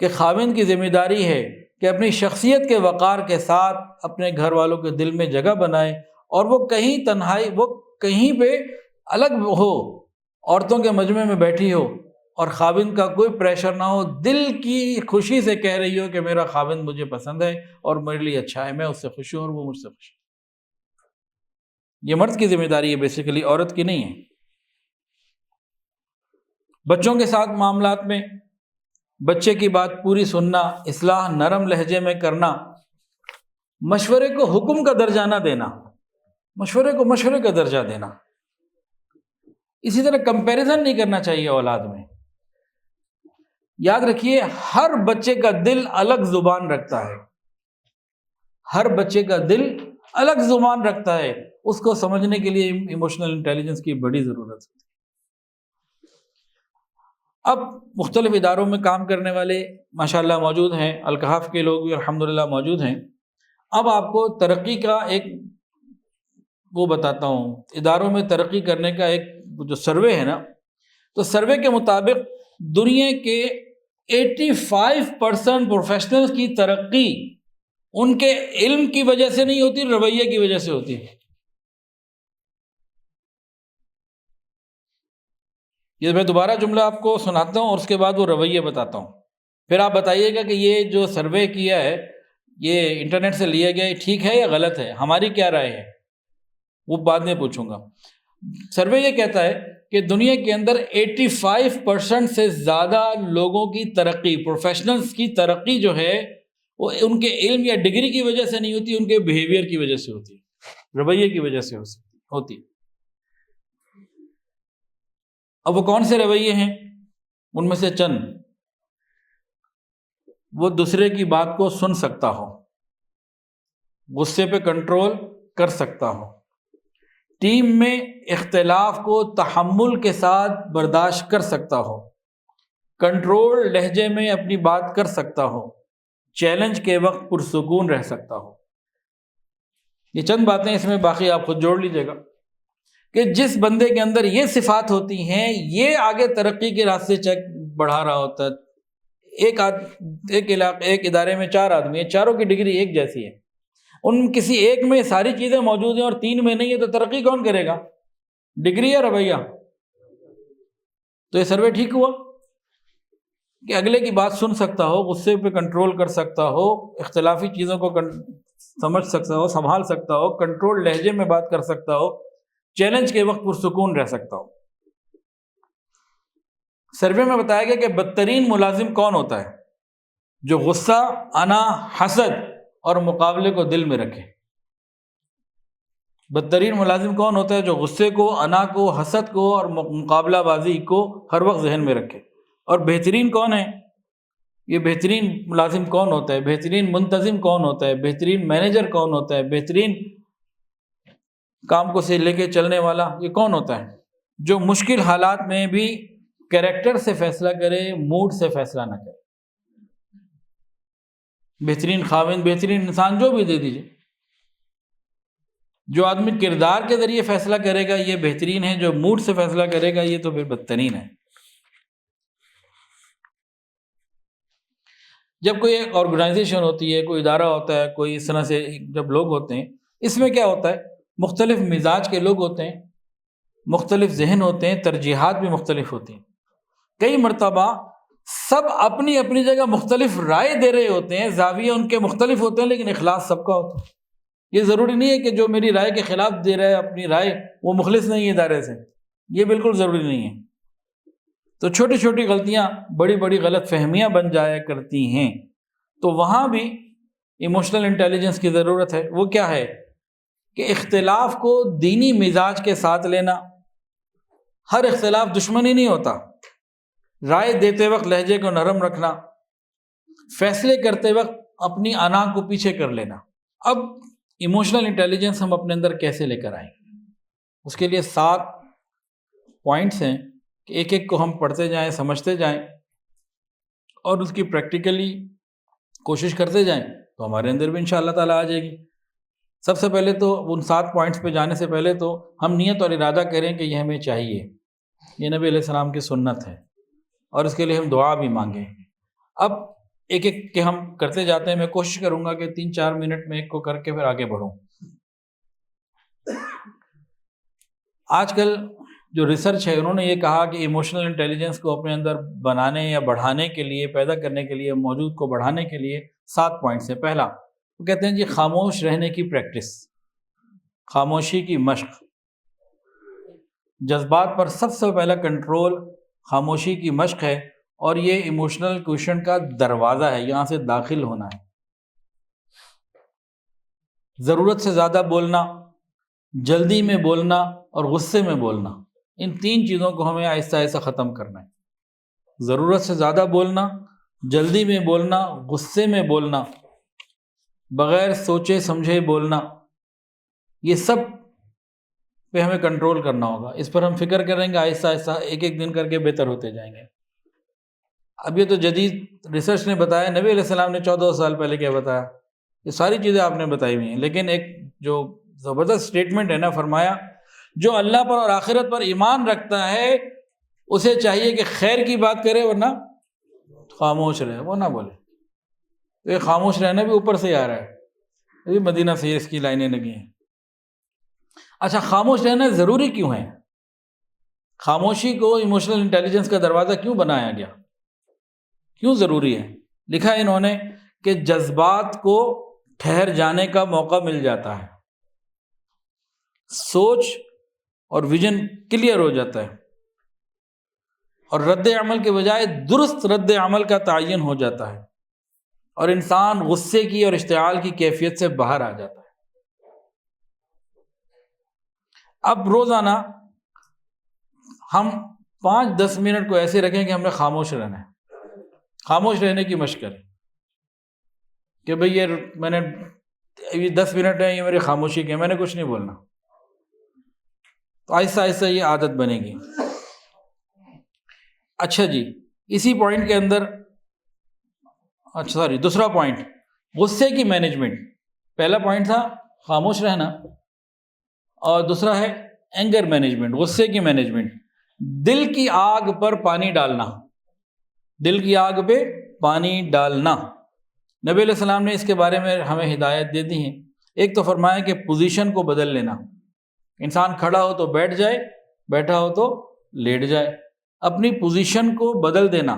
کہ خاوند کی ذمہ داری ہے کہ اپنی شخصیت کے وقار کے ساتھ اپنے گھر والوں کے دل میں جگہ بنائے، اور وہ کہیں تنہائی، وہ کہیں پہ الگ ہو، عورتوں کے مجمع میں بیٹھی ہو اور خاوند کا کوئی پریشر نہ ہو، دل کی خوشی سے کہہ رہی ہو کہ میرا خاوند مجھے پسند ہے اور میرے لیے اچھا ہے، میں اس سے خوش ہوں اور وہ مجھ سے خوش ہے۔ یہ مرد کی ذمہ داری ہے، بیسیکلی عورت کی نہیں ہے۔ بچوں کے ساتھ معاملات میں بچے کی بات پوری سننا، اصلاح نرم لہجے میں کرنا، مشورے کو حکم کا درجہ نہ دینا، مشورے کو مشورے کا درجہ دینا۔ اسی طرح کمپیریزن نہیں کرنا چاہیے اولاد میں۔ یاد رکھیے ہر بچے کا دل الگ زبان رکھتا ہے، ہر بچے کا دل الگ زبان رکھتا ہے، اس کو سمجھنے کے لیے ایموشنل انٹیلیجنس کی بڑی ضرورت ہے۔ اب مختلف اداروں میں کام کرنے والے ماشاءاللہ موجود ہیں، الکحف کے لوگ بھی الحمدللہ موجود ہیں۔ اب آپ کو ترقی کا ایک وہ بتاتا ہوں، اداروں میں ترقی کرنے کا ایک جو سروے ہے نا، تو سروے کے مطابق دنیا کے 85% پروفیشنلز کی ترقی ان کے علم کی وجہ سے نہیں ہوتی، رویے کی وجہ سے ہوتی ہے۔ یہ میں دوبارہ جملہ آپ کو سناتا ہوں اور اس کے بعد وہ رویے بتاتا ہوں، پھر آپ بتائیے گا کہ یہ جو سروے کیا ہے یہ انٹرنیٹ سے لیا گیا ہے، ٹھیک ہے یا غلط ہے، ہماری کیا رائے ہے وہ بعد میں پوچھوں گا۔ سروے یہ کہتا ہے کہ دنیا کے اندر 85% سے زیادہ لوگوں کی ترقی، پروفیشنلز کی ترقی جو ہے وہ ان کے علم یا ڈگری کی وجہ سے نہیں ہوتی، ان کے بیہیویئر کی وجہ سے ہوتی ہے، رویے کی وجہ سے ہوتی ہے۔ اب وہ کون سے رویے ہیں؟ ان میں سے چند: وہ دوسرے کی بات کو سن سکتا ہو، غصے پہ کنٹرول کر سکتا ہو، ٹیم میں اختلاف کو تحمل کے ساتھ برداشت کر سکتا ہو، کنٹرول لہجے میں اپنی بات کر سکتا ہو، چیلنج کے وقت پرسکون رہ سکتا ہو۔ یہ چند باتیں، اس میں باقی آپ خود جوڑ لیجیے گا کہ جس بندے کے اندر یہ صفات ہوتی ہیں یہ آگے ترقی کے راستے بڑھا رہا ہوتا ہے۔ ایک ادارے میں 4 آدمی ہیں، چاروں کی ڈگری ایک جیسی ہے، ان کسی ایک میں ساری چیزیں موجود ہیں اور 3 میں نہیں ہے، تو ترقی کون کرے گا؟ ڈگری یا رویہ؟ تو یہ سروے ٹھیک ہوا کہ اگلے کی بات سن سکتا ہو، غصے پہ کنٹرول کر سکتا ہو، اختلافی چیزوں کو سمجھ سکتا ہو، سنبھال سکتا ہو، کنٹرول لہجے میں بات کر سکتا ہو، چیلنج کے وقت پرسکون رہ سکتا ہو۔ سروے میں بتایا گیا کہ بدترین ملازم کون ہوتا ہے؟ جو غصہ، انا، حسد اور مقابلے کو دل میں رکھے۔ بدترین ملازم کون ہوتا ہے؟ جو غصے کو، انا کو، حسد کو اور مقابلہ بازی کو ہر وقت ذہن میں رکھے۔ اور بہترین کون ہے؟ یہ بہترین ملازم کون ہوتا ہے، بہترین منتظم کون ہوتا ہے، بہترین مینیجر کون ہوتا ہے، بہترین کام کو سے لے کے چلنے والا یہ کون ہوتا ہے؟ جو مشکل حالات میں بھی کریکٹر سے فیصلہ کرے، موڈ سے فیصلہ نہ کرے۔ بہترین خاوند، بہترین انسان جو بھی دے دیجیے، جو آدمی کردار کے ذریعے فیصلہ کرے گا یہ بہترین ہے، جو موڈ سے فیصلہ کرے گا یہ تو پھر بدترین ہے۔ جب کوئی ایک آرگنائزیشن ہوتی ہے، کوئی ادارہ ہوتا ہے، کوئی اس طرح سے جب لوگ ہوتے ہیں، اس میں کیا ہوتا ہے، مختلف مزاج کے لوگ ہوتے ہیں، مختلف ذہن ہوتے ہیں، ترجیحات بھی مختلف ہوتی ہیں۔ کئی مرتبہ سب اپنی اپنی جگہ مختلف رائے دے رہے ہوتے ہیں، زاویے ان کے مختلف ہوتے ہیں، لیکن اخلاص سب کا ہوتا ہے۔ یہ ضروری نہیں ہے کہ جو میری رائے کے خلاف دے رہا ہے اپنی رائے وہ مخلص نہیں ہے ادارے سے، یہ بالکل ضروری نہیں ہے۔ تو چھوٹی چھوٹی غلطیاں بڑی بڑی غلط فہمیاں بن جایا کرتی ہیں، تو وہاں بھی ایموشنل انٹیلیجنس کی ضرورت ہے۔ وہ کیا ہے کہ اختلاف کو دینی مزاج کے ساتھ لینا۔ ہر اختلاف دشمنی نہیں ہوتا، رائے دیتے وقت لہجے کو نرم رکھنا، فیصلے کرتے وقت اپنی انا کو پیچھے کر لینا۔ اب ایموشنل انٹیلیجنس ہم اپنے اندر کیسے لے کر آئیں؟ اس کے لیے 7 پوائنٹس ہیں کہ ایک ایک کو ہم پڑھتے جائیں، سمجھتے جائیں اور اس کی پریکٹیکلی کوشش کرتے جائیں تو ہمارے اندر بھی انشاءاللہ تعالیٰ آ جائے گی۔ سب سے پہلے تو ان 7 پوائنٹس پہ جانے سے پہلے تو ہم نیت اور ارادہ کریں کہ یہ ہمیں چاہیے، یہ نبی علیہ السلام کی سنت ہے، اور اس کے لیے ہم دعا بھی مانگیں۔ اب ایک ایک کے ہم کرتے جاتے ہیں، میں کوشش کروں گا کہ 3-4 منٹ میں ایک کو کر کے پھر آگے بڑھوں۔ آج کل جو ریسرچ ہے انہوں نے یہ کہا کہ ایموشنل انٹیلیجنس کو اپنے اندر بنانے یا بڑھانے کے لیے، پیدا کرنے کے لیے، موجود کو بڑھانے کے لیے 7 پوائنٹس ہیں۔ پہلا وہ کہتے ہیں جی خاموش رہنے کی پریکٹس، خاموشی کی مشق۔ جذبات پر سب سے پہلا کنٹرول خاموشی کی مشق ہے، اور یہ ایموشنل کوشن کا دروازہ ہے، یہاں سے داخل ہونا ہے۔ ضرورت سے زیادہ بولنا، جلدی میں بولنا اور غصے میں بولنا، ان 3 چیزوں کو ہمیں آہستہ آہستہ ختم کرنا ہے۔ ضرورت سے زیادہ بولنا، جلدی میں بولنا، غصے میں بولنا، بغیر سوچے سمجھے بولنا، یہ سب پہ ہمیں کنٹرول کرنا ہوگا۔ اس پر ہم فکر کریں گے، آہستہ آہستہ ایک ایک دن کر کے بہتر ہوتے جائیں گے۔ اب یہ تو جدید ریسرچ نے بتایا، نبی علیہ السلام نے 14 سال پہلے کیا بتایا، یہ ساری چیزیں آپ نے بتائی ہوئی ہیں، لیکن ایک جو زبردست سٹیٹمنٹ ہے نا، فرمایا جو اللہ پر اور آخرت پر ایمان رکھتا ہے اسے چاہیے کہ خیر کی بات کرے ورنہ خاموش رہے، وہ نہ بولے۔ تو یہ خاموش رہنا بھی اوپر سے آ رہا ہے، یہ مدینہ سے اس کی لائنیں لگی ہیں۔ اچھا، خاموش رہنا ضروری کیوں ہے؟ خاموشی کو ایموشنل انٹیلیجنس کا دروازہ کیوں بنایا گیا، کیوں ضروری ہے؟ لکھا ہے انہوں نے کہ جذبات کو ٹھہر جانے کا موقع مل جاتا ہے، سوچ اور ویژن کلیئر ہو جاتا ہے، اور رد عمل کے بجائے درست رد عمل کا تعین ہو جاتا ہے، اور انسان غصے کی اور اشتعال کی کیفیت سے باہر آ جاتا ہے۔ اب روزانہ ہم 5-10 منٹ کو ایسے رکھیں کہ ہم نے خاموش رہنا ہے، خاموش رہنے کی مشق کریں کہ بھئی یہ میں نے 10 منٹ ہے، یہ میری خاموشی کے، میں نے کچھ نہیں بولنا۔ تو آہستہ آہستہ یہ عادت بنے گی۔ اچھا جی، اسی پوائنٹ کے اندر دوسرا پوائنٹ غصے کی مینجمنٹ۔ پہلا پوائنٹ تھا خاموش رہنا، اور دوسرا ہے اینگر مینجمنٹ، غصے کی مینجمنٹ۔ دل کی آگ پر پانی ڈالنا، دل کی آگ پہ پانی ڈالنا، نبی علیہ السلام نے اس کے بارے میں ہمیں ہدایت دے دی ہیں۔ ایک تو فرمایا کہ پوزیشن کو بدل لینا، انسان کھڑا ہو تو بیٹھ جائے، بیٹھا ہو تو لیٹ جائے، اپنی پوزیشن کو بدل دینا۔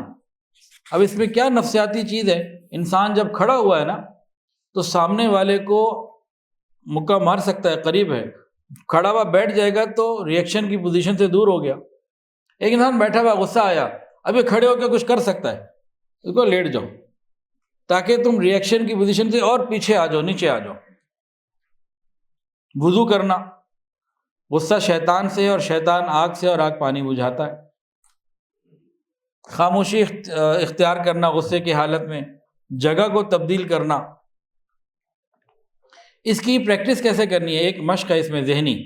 اب اس میں کیا نفسیاتی چیز ہے، انسان جب کھڑا ہوا ہے نا تو سامنے والے کو مکہ مار سکتا ہے، قریب ہے، کھڑا ہوا بیٹھ جائے گا تو ریئیکشن کی پوزیشن سے دور ہو گیا۔ ایک انسان بیٹھا ہوا، غصہ آیا، اب یہ کھڑے ہو کے کچھ کر سکتا ہے، اس کو لیٹ جاؤ تاکہ تم ریئیکشن کی پوزیشن سے اور پیچھے آ جاؤ، نیچے آ جاؤ۔ وضو کرنا، غصہ شیطان سے، اور شیطان آگ سے، اور آگ پانی بجھاتا ہے۔ خاموشی اختیار کرنا غصے کی حالت میں، جگہ کو تبدیل کرنا، اس کی پریکٹس کیسے کرنی ہے؟ ایک مشق ہے اس میں ذہنی.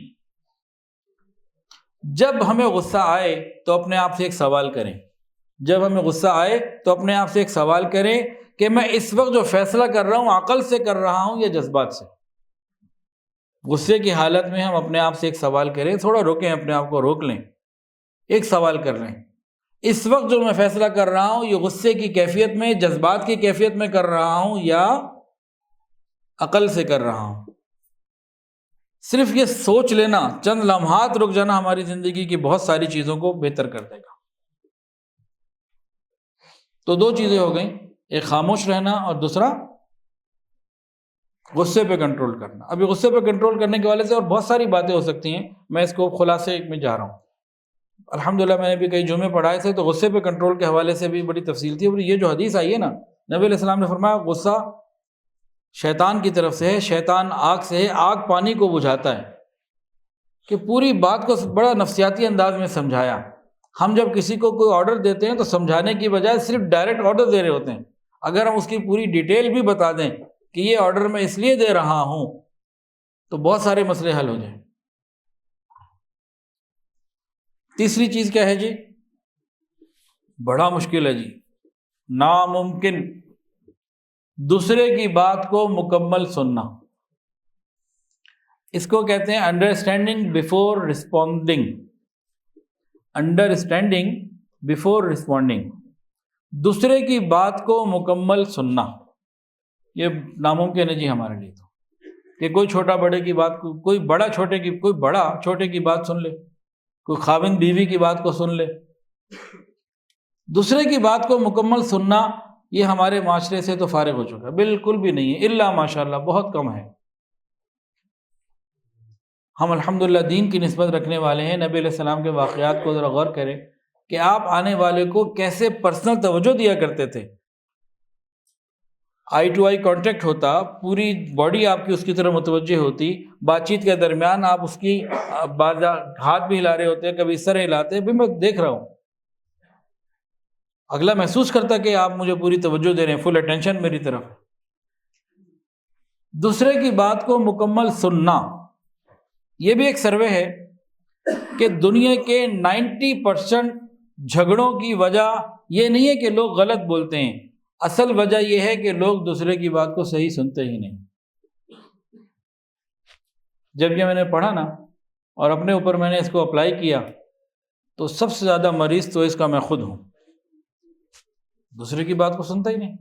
جب ہمیں غصہ آئے تو اپنے آپ سے ایک سوال کریں، جب ہمیں غصہ آئے تو اپنے آپ سے ایک سوال کریں کہ میں اس وقت جو فیصلہ کر رہا ہوں عقل سے کر رہا ہوں یا جذبات سے. غصے کی حالت میں ہم اپنے آپ سے ایک سوال کریں، تھوڑا روکیں، اپنے آپ کو روک لیں، ایک سوال کر لیں، اس وقت جو میں فیصلہ کر رہا ہوں یہ غصے کی کیفیت میں، جذبات کی کیفیت میں کر رہا ہوں یا عقل سے کر رہا ہوں. صرف یہ سوچ لینا، چند لمحات رک جانا ہماری زندگی کی بہت ساری چیزوں کو بہتر کر دے گا. تو دو چیزیں ہو گئیں، ایک خاموش رہنا اور دوسرا غصے پہ کنٹرول کرنا. ابھی غصے پہ کنٹرول کرنے کے والے سے اور بہت ساری باتیں ہو سکتی ہیں، میں اس کو خلاصے میں جا رہا ہوں. الحمدللہ میں نے بھی کئی جمعے پڑھائے تھے تو غصے پہ کنٹرول کے حوالے سے بھی بڑی تفصیل تھی. اور یہ جو حدیث آئی ہے نا، نبی علیہ السلام نے فرمایا غصہ شیطان کی طرف سے ہے، شیطان آگ سے ہے، آگ پانی کو بجھاتا ہے، کہ پوری بات کو بڑا نفسیاتی انداز میں سمجھایا. ہم جب کسی کو کوئی آرڈر دیتے ہیں تو سمجھانے کی بجائے صرف ڈائریکٹ آرڈر دے رہے ہوتے ہیں. اگر ہم اس کی پوری ڈیٹیل بھی بتا دیں کہ یہ آرڈر میں اس لیے دے رہا ہوں تو بہت سارے مسئلے حل ہو جائیں. تیسری چیز کیا ہے جی؟ بڑا مشکل ہے جی، ناممکن، دوسرے کی بات کو مکمل سننا. اس کو کہتے ہیں understanding before responding. Understanding before responding, دوسرے کی بات کو مکمل سننا. یہ ناممکن ہے جی ہمارے لیے تو، کہ کوئی چھوٹا بڑے کی بات کو، کوئی بڑا چھوٹے کی بات سن لے، کوئی خاوند بیوی کی بات کو سن لے. دوسرے کی بات کو مکمل سننا یہ ہمارے معاشرے سے تو فارغ ہو چکا ہے، بالکل بھی نہیں ہے، الا ماشاءاللہ بہت کم ہے. ہم الحمدللہ دین کی نسبت رکھنے والے ہیں. نبی علیہ السلام کے واقعات کو ذرا غور کریں کہ آپ آنے والے کو کیسے پرسنل توجہ دیا کرتے تھے. آئی ٹو آئی کانٹیکٹ ہوتا، پوری باڈی آپ کی اس کی طرف متوجہ ہوتی، بات چیت کے درمیان آپ اس کی بعض ہاتھ بھی ہلا رہے ہوتے، کبھی سر ہلاتے، بھی میں دیکھ رہا ہوں. اگلا محسوس کرتا کہ آپ مجھے پوری توجہ دے رہے ہیں، فل اٹینشن میری طرف. دوسرے کی بات کو مکمل سننا، یہ بھی ایک سروے ہے کہ دنیا کے 90% جھگڑوں کی وجہ یہ نہیں ہے کہ لوگ غلط بولتے ہیں، اصل وجہ یہ ہے کہ لوگ دوسرے کی بات کو صحیح سنتے ہی نہیں. جب یہ میں نے پڑھا نا اور اپنے اوپر میں نے اس کو اپلائی کیا تو سب سے زیادہ مریض تو اس کا میں خود ہوں، دوسرے کی بات کو سنتا ہی نہیں.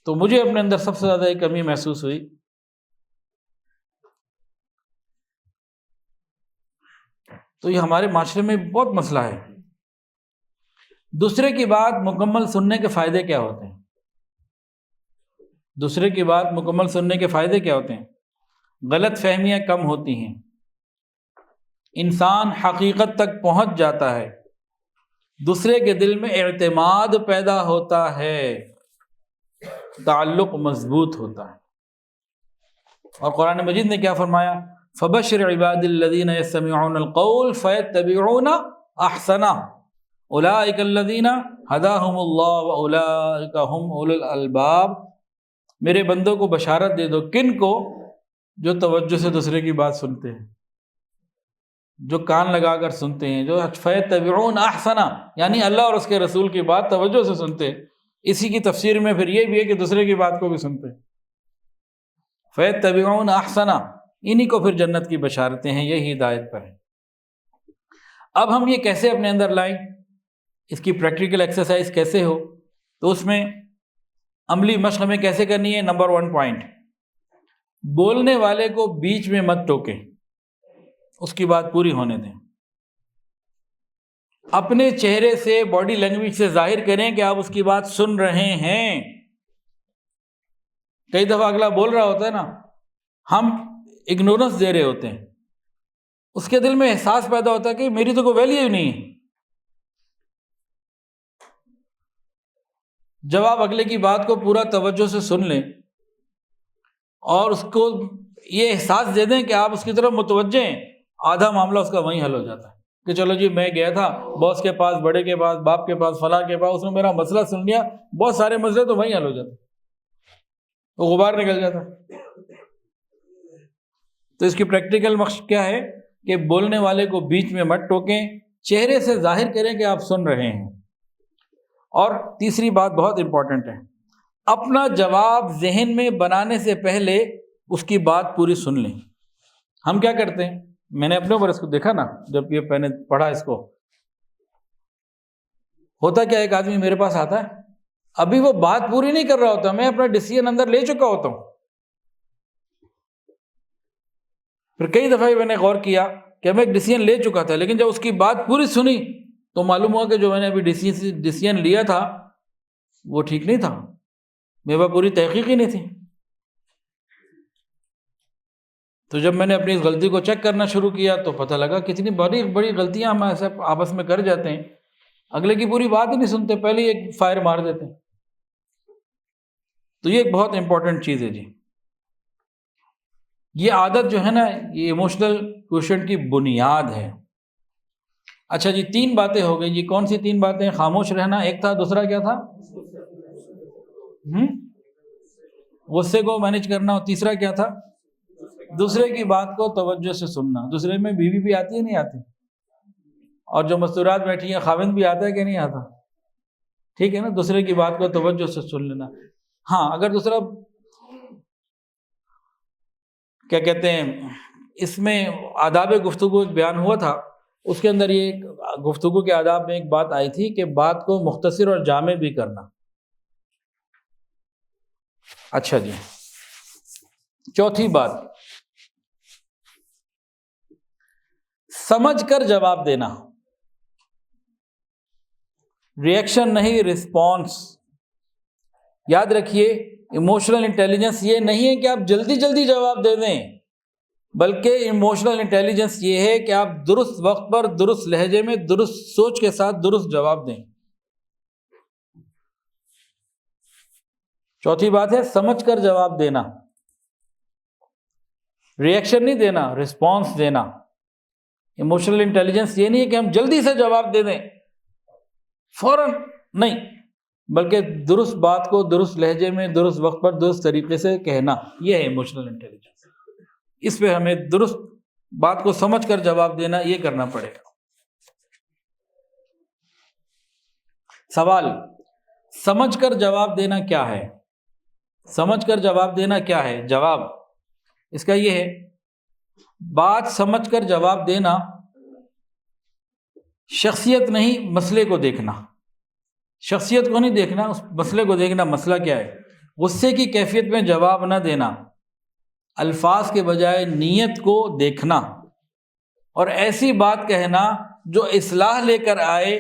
تو مجھے اپنے اندر سب سے زیادہ ایک کمی محسوس ہوئی. تو یہ ہمارے معاشرے میں بہت مسئلہ ہے. دوسرے کی بات مکمل سننے کے فائدے کیا ہوتے ہیں؟ دوسرے کی بات مکمل سننے کے فائدے کیا ہوتے ہیں؟ غلط فہمیاں کم ہوتی ہیں، انسان حقیقت تک پہنچ جاتا ہے، دوسرے کے دل میں اعتماد پیدا ہوتا ہے، تعلق مضبوط ہوتا ہے. اور قرآن مجید نے کیا فرمایا؟ فَبَشِّرْ عِبَادِ الَّذِينَ يَسْتَمِعُونَ الْقَوْلَ فَيَتَّبِعُونَ أَحْسَنَهُ أُولَٰئِكَ الَّذِينَ هَدَاهُمُ اللَّهُ وَأُولَٰئِكَ هُمْ أُولُو الْأَلْبَابِ. میرے بندوں کو بشارت دے دو، کن کو؟ جو توجہ سے دوسرے کی بات سنتے ہیں، جو کان لگا کر سنتے ہیں، جو فَيَتَّبِعُونَ أَحْسَنَهُ یعنی اللہ اور اس کے رسول کی بات توجہ سے سنتے ہیں. اسی کی تفسیر میں پھر یہ بھی ہے کہ دوسرے کی بات کو بھی سنتے ہیں. فَيَتَّبِعُونَ أَحْسَنَهُ انہی کو پھر جنت کی بشارتیں ہیں، یہی ہدایت پر ہیں. اب ہم یہ کیسے اپنے اندر لائیں، اس کی پریکٹیکل ایکسرسائز کیسے ہو؟ تو اس میں عملی مشق ہمیں کیسے کرنی ہے؟ نمبر 1 پوائنٹ، بولنے والے کو بیچ میں مت ٹوکیں، اس کی بات پوری ہونے دیں. اپنے چہرے سے، باڈی لینگویج سے ظاہر کریں کہ آپ اس کی بات سن رہے ہیں. کئی دفعہ اگلا بول رہا ہوتا ہے نا، ہم اگنورنس دے رہے ہوتے ہیں، اس کے دل میں احساس پیدا ہوتا ہے کہ میری تو کوئی ویلیو ہی نہیں ہے. جب آپ اگلے کی بات کو پورا توجہ سے سن لیں اور اس کو یہ احساس دے دیں کہ آپ اس کی طرف متوجہ ہیں، آدھا معاملہ اس کا وہیں حل ہو جاتا ہے. کہ چلو جی میں گیا تھا باس کے پاس، بڑے کے پاس، باپ کے پاس، فلاں کے پاس، اس نے میرا مسئلہ سن لیا، بہت سارے مسئلے تو وہیں حل ہو جاتے، وہ غبار نکل جاتا۔ تو اس کی پریکٹیکل مقصد کیا ہے کہ بولنے والے کو بیچ میں مت ٹوکیں، چہرے سے ظاہر کریں کہ آپ سن رہے ہیں۔ اور تیسری بات بہت امپورٹنٹ ہے، اپنا جواب ذہن میں بنانے سے پہلے اس کی بات پوری سن لیں۔ ہم کیا کرتے ہیں، میں نے اپنے اوپر اس کو دیکھا نا، جب یہ میں نے پڑھا اس کو، ہوتا کیا، ایک آدمی میرے پاس آتا ہے، ابھی وہ بات پوری نہیں کر رہا ہوتا، میں اپنا ڈیسیژن اندر لے چکا ہوتا ہوں۔ پھر کئی دفعہ میں نے غور کیا کہ میں ایک ڈیسیژن لے چکا تھا، لیکن جب اس کی بات پوری سنی تو معلوم ہوا کہ جو میں نے ابھی ڈیسیژن لیا تھا وہ ٹھیک نہیں تھا، میرے پاس پوری تحقیق ہی نہیں تھی۔ تو جب میں نے اپنی اس غلطی کو چیک کرنا شروع کیا تو پتہ لگا کتنی بڑی بڑی غلطیاں ہم ایسے آپس میں کر جاتے ہیں، اگلے کی پوری بات ہی نہیں سنتے، پہلے ہی ایک فائر مار دیتے ہیں۔ تو یہ ایک بہت امپورٹنٹ چیز ہے جی، یہ عادت جو ہے نا، یہ ایموشنل کوشنٹ کی بنیاد ہے۔ اچھا جی، 3 باتیں ہو گئی جی، کون سی 3 باتیں؟ خاموش رہنا ایک تھا، دوسرا کیا تھا؟ غصے کو مینیج کرنا، اور تیسرا کیا تھا؟ دوسرے کی بات کو توجہ سے سننا۔ دوسرے میں بیوی بھی آتی ہے نہیں آتی؟ اور جو مستورات بیٹھی ہیں خاوند بھی آتا ہے کہ نہیں آتا؟ ٹھیک ہے نا، دوسرے کی بات کو توجہ سے سن لینا۔ ہاں، اگر دوسرا کیا کہتے ہیں، اس میں آداب گفتگو ایک بیان ہوا تھا، اس کے اندر یہ گفتگو کے آداب میں ایک بات آئی تھی کہ بات کو مختصر اور جامع بھی کرنا۔ اچھا جی، چوتھی بات، سمجھ کر جواب دینا، ریئیکشن نہیں، رسپانس۔ یاد رکھیے، ایموشنل انٹیلیجنس یہ نہیں ہے کہ آپ جلدی جلدی جواب دے دیں، بلکہ ایموشنل انٹیلیجنس یہ ہے کہ آپ درست وقت پر، درست لہجے میں، درست سوچ کے ساتھ درست جواب دیں۔ چوتھی بات ہے سمجھ کر جواب دینا، ریئیکشن نہیں دینا، رسپانس دینا۔ ایموشنل انٹیلیجنس یہ نہیں ہے کہ ہم جلدی سے جواب دے دیں، فوراً نہیں، بلکہ درست بات کو درست لہجے میں، درست وقت پر، درست طریقے سے کہنا، یہ ہے ایموشنل انٹیلیجنس۔ اس پہ ہمیں درست بات کو سمجھ کر جواب دینا، یہ کرنا پڑے گا۔ سوال، سمجھ کر جواب دینا کیا ہے؟ سمجھ کر جواب دینا کیا ہے؟ جواب اس کا یہ ہے، بات سمجھ کر جواب دینا شخصیت نہیں، مسئلے کو دیکھنا۔ شخصیت کو نہیں دیکھنا، اس مسئلے کو دیکھنا۔ مسئلہ کیا ہے؟ غصے کی کیفیت میں جواب نہ دینا، الفاظ کے بجائے نیت کو دیکھنا، اور ایسی بات کہنا جو اصلاح لے کر آئے،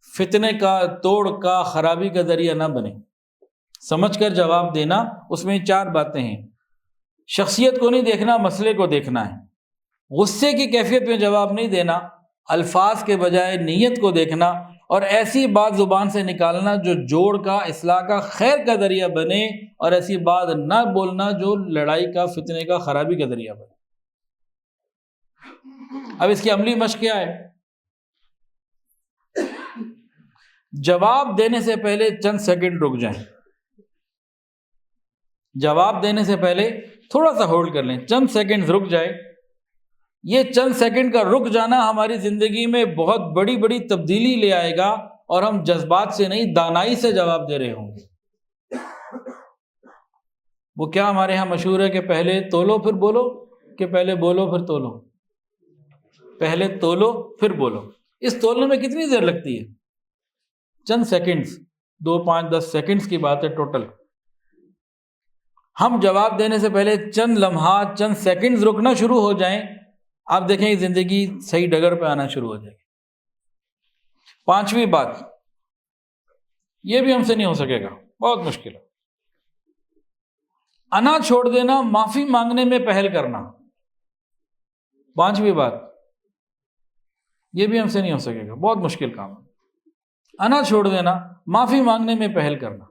فتنے کا، توڑ کا، خرابی کا ذریعہ نہ بنے۔ سمجھ کر جواب دینا، اس میں 4 باتیں ہیں۔ شخصیت کو نہیں دیکھنا، مسئلے کو دیکھنا ہے۔ غصے کی کیفیت میں جواب نہیں دینا، الفاظ کے بجائے نیت کو دیکھنا، اور ایسی بات زبان سے نکالنا جو جوڑ کا، اصلاح کا، خیر کا ذریعہ بنے، اور ایسی بات نہ بولنا جو لڑائی کا، فتنے کا، خرابی کا ذریعہ بنے۔ اب اس کی عملی مشق کیا ہے؟ جواب دینے سے پہلے چند سیکنڈ رک جائیں۔ جواب دینے سے پہلے تھوڑا سا ہولڈ کر لیں، چند سیکنڈ رک جائے۔ یہ چند سیکنڈ کا رک جانا ہماری زندگی میں بہت بڑی بڑی تبدیلی لے آئے گا، اور ہم جذبات سے نہیں، دانائی سے جواب دے رہے ہوں گے۔ وہ کیا ہمارے ہاں مشہور ہے کہ پہلے تولو پھر بولو، کہ پہلے بولو پھر تولو؟ پہلے تولو پھر بولو۔ اس تولنے میں کتنی دیر لگتی ہے؟ چند سیکنڈز، 2، 5، 10 سیکنڈز کی بات ہے ٹوٹل۔ ہم جواب دینے سے پہلے چند لمحات، چند سیکنڈز رکنا شروع ہو جائیں، آپ دیکھیں یہ زندگی صحیح ڈگر پہ آنا شروع ہو جائے گی۔ 5ویں بات، یہ بھی ہم سے نہیں ہو سکے گا، بہت مشکل ہے، انا چھوڑ دینا، معافی مانگنے میں پہل کرنا۔ 5ویں بات، یہ بھی ہم سے نہیں ہو سکے گا، بہت مشکل کام ہے۔ انا چھوڑ دینا، معافی مانگنے میں پہل کرنا،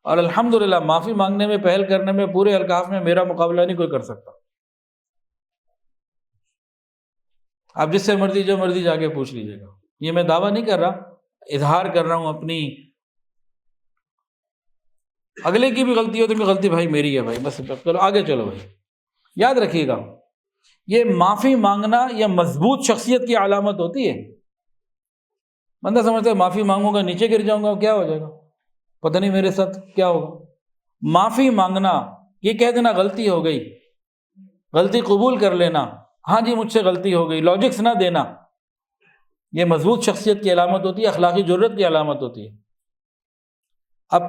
اور الحمدللہ معافی مانگنے میں پہل کرنے میں پورے الکاف میں میرا مقابلہ نہیں کوئی کر سکتا۔ آپ جس سے مرضی جو مرضی جا کے پوچھ لیجیے گا. یہ میں دعویٰ نہیں کر رہا, اظہار کر رہا ہوں اپنی. اگلے کی بھی غلطی ہو تو غلطی بھائی میری ہے بھائی, بس چلو آگے چلو بھائی. یاد رکھیے گا, یہ معافی مانگنا یہ مضبوط شخصیت کی علامت ہوتی ہے. بندہ سمجھتا ہے معافی مانگوں گا نیچے گر جاؤں گا, کیا ہو جائے گا, پتہ نہیں میرے ساتھ کیا ہوگا. معافی مانگنا, یہ کہہ دینا غلطی ہو گئی, غلطی قبول کر لینا, ہاں جی مجھ سے غلطی ہو گئی, لاجکس نہ دینا, یہ مضبوط شخصیت کی علامت ہوتی ہے, اخلاقی جرات کی علامت ہوتی ہے. اب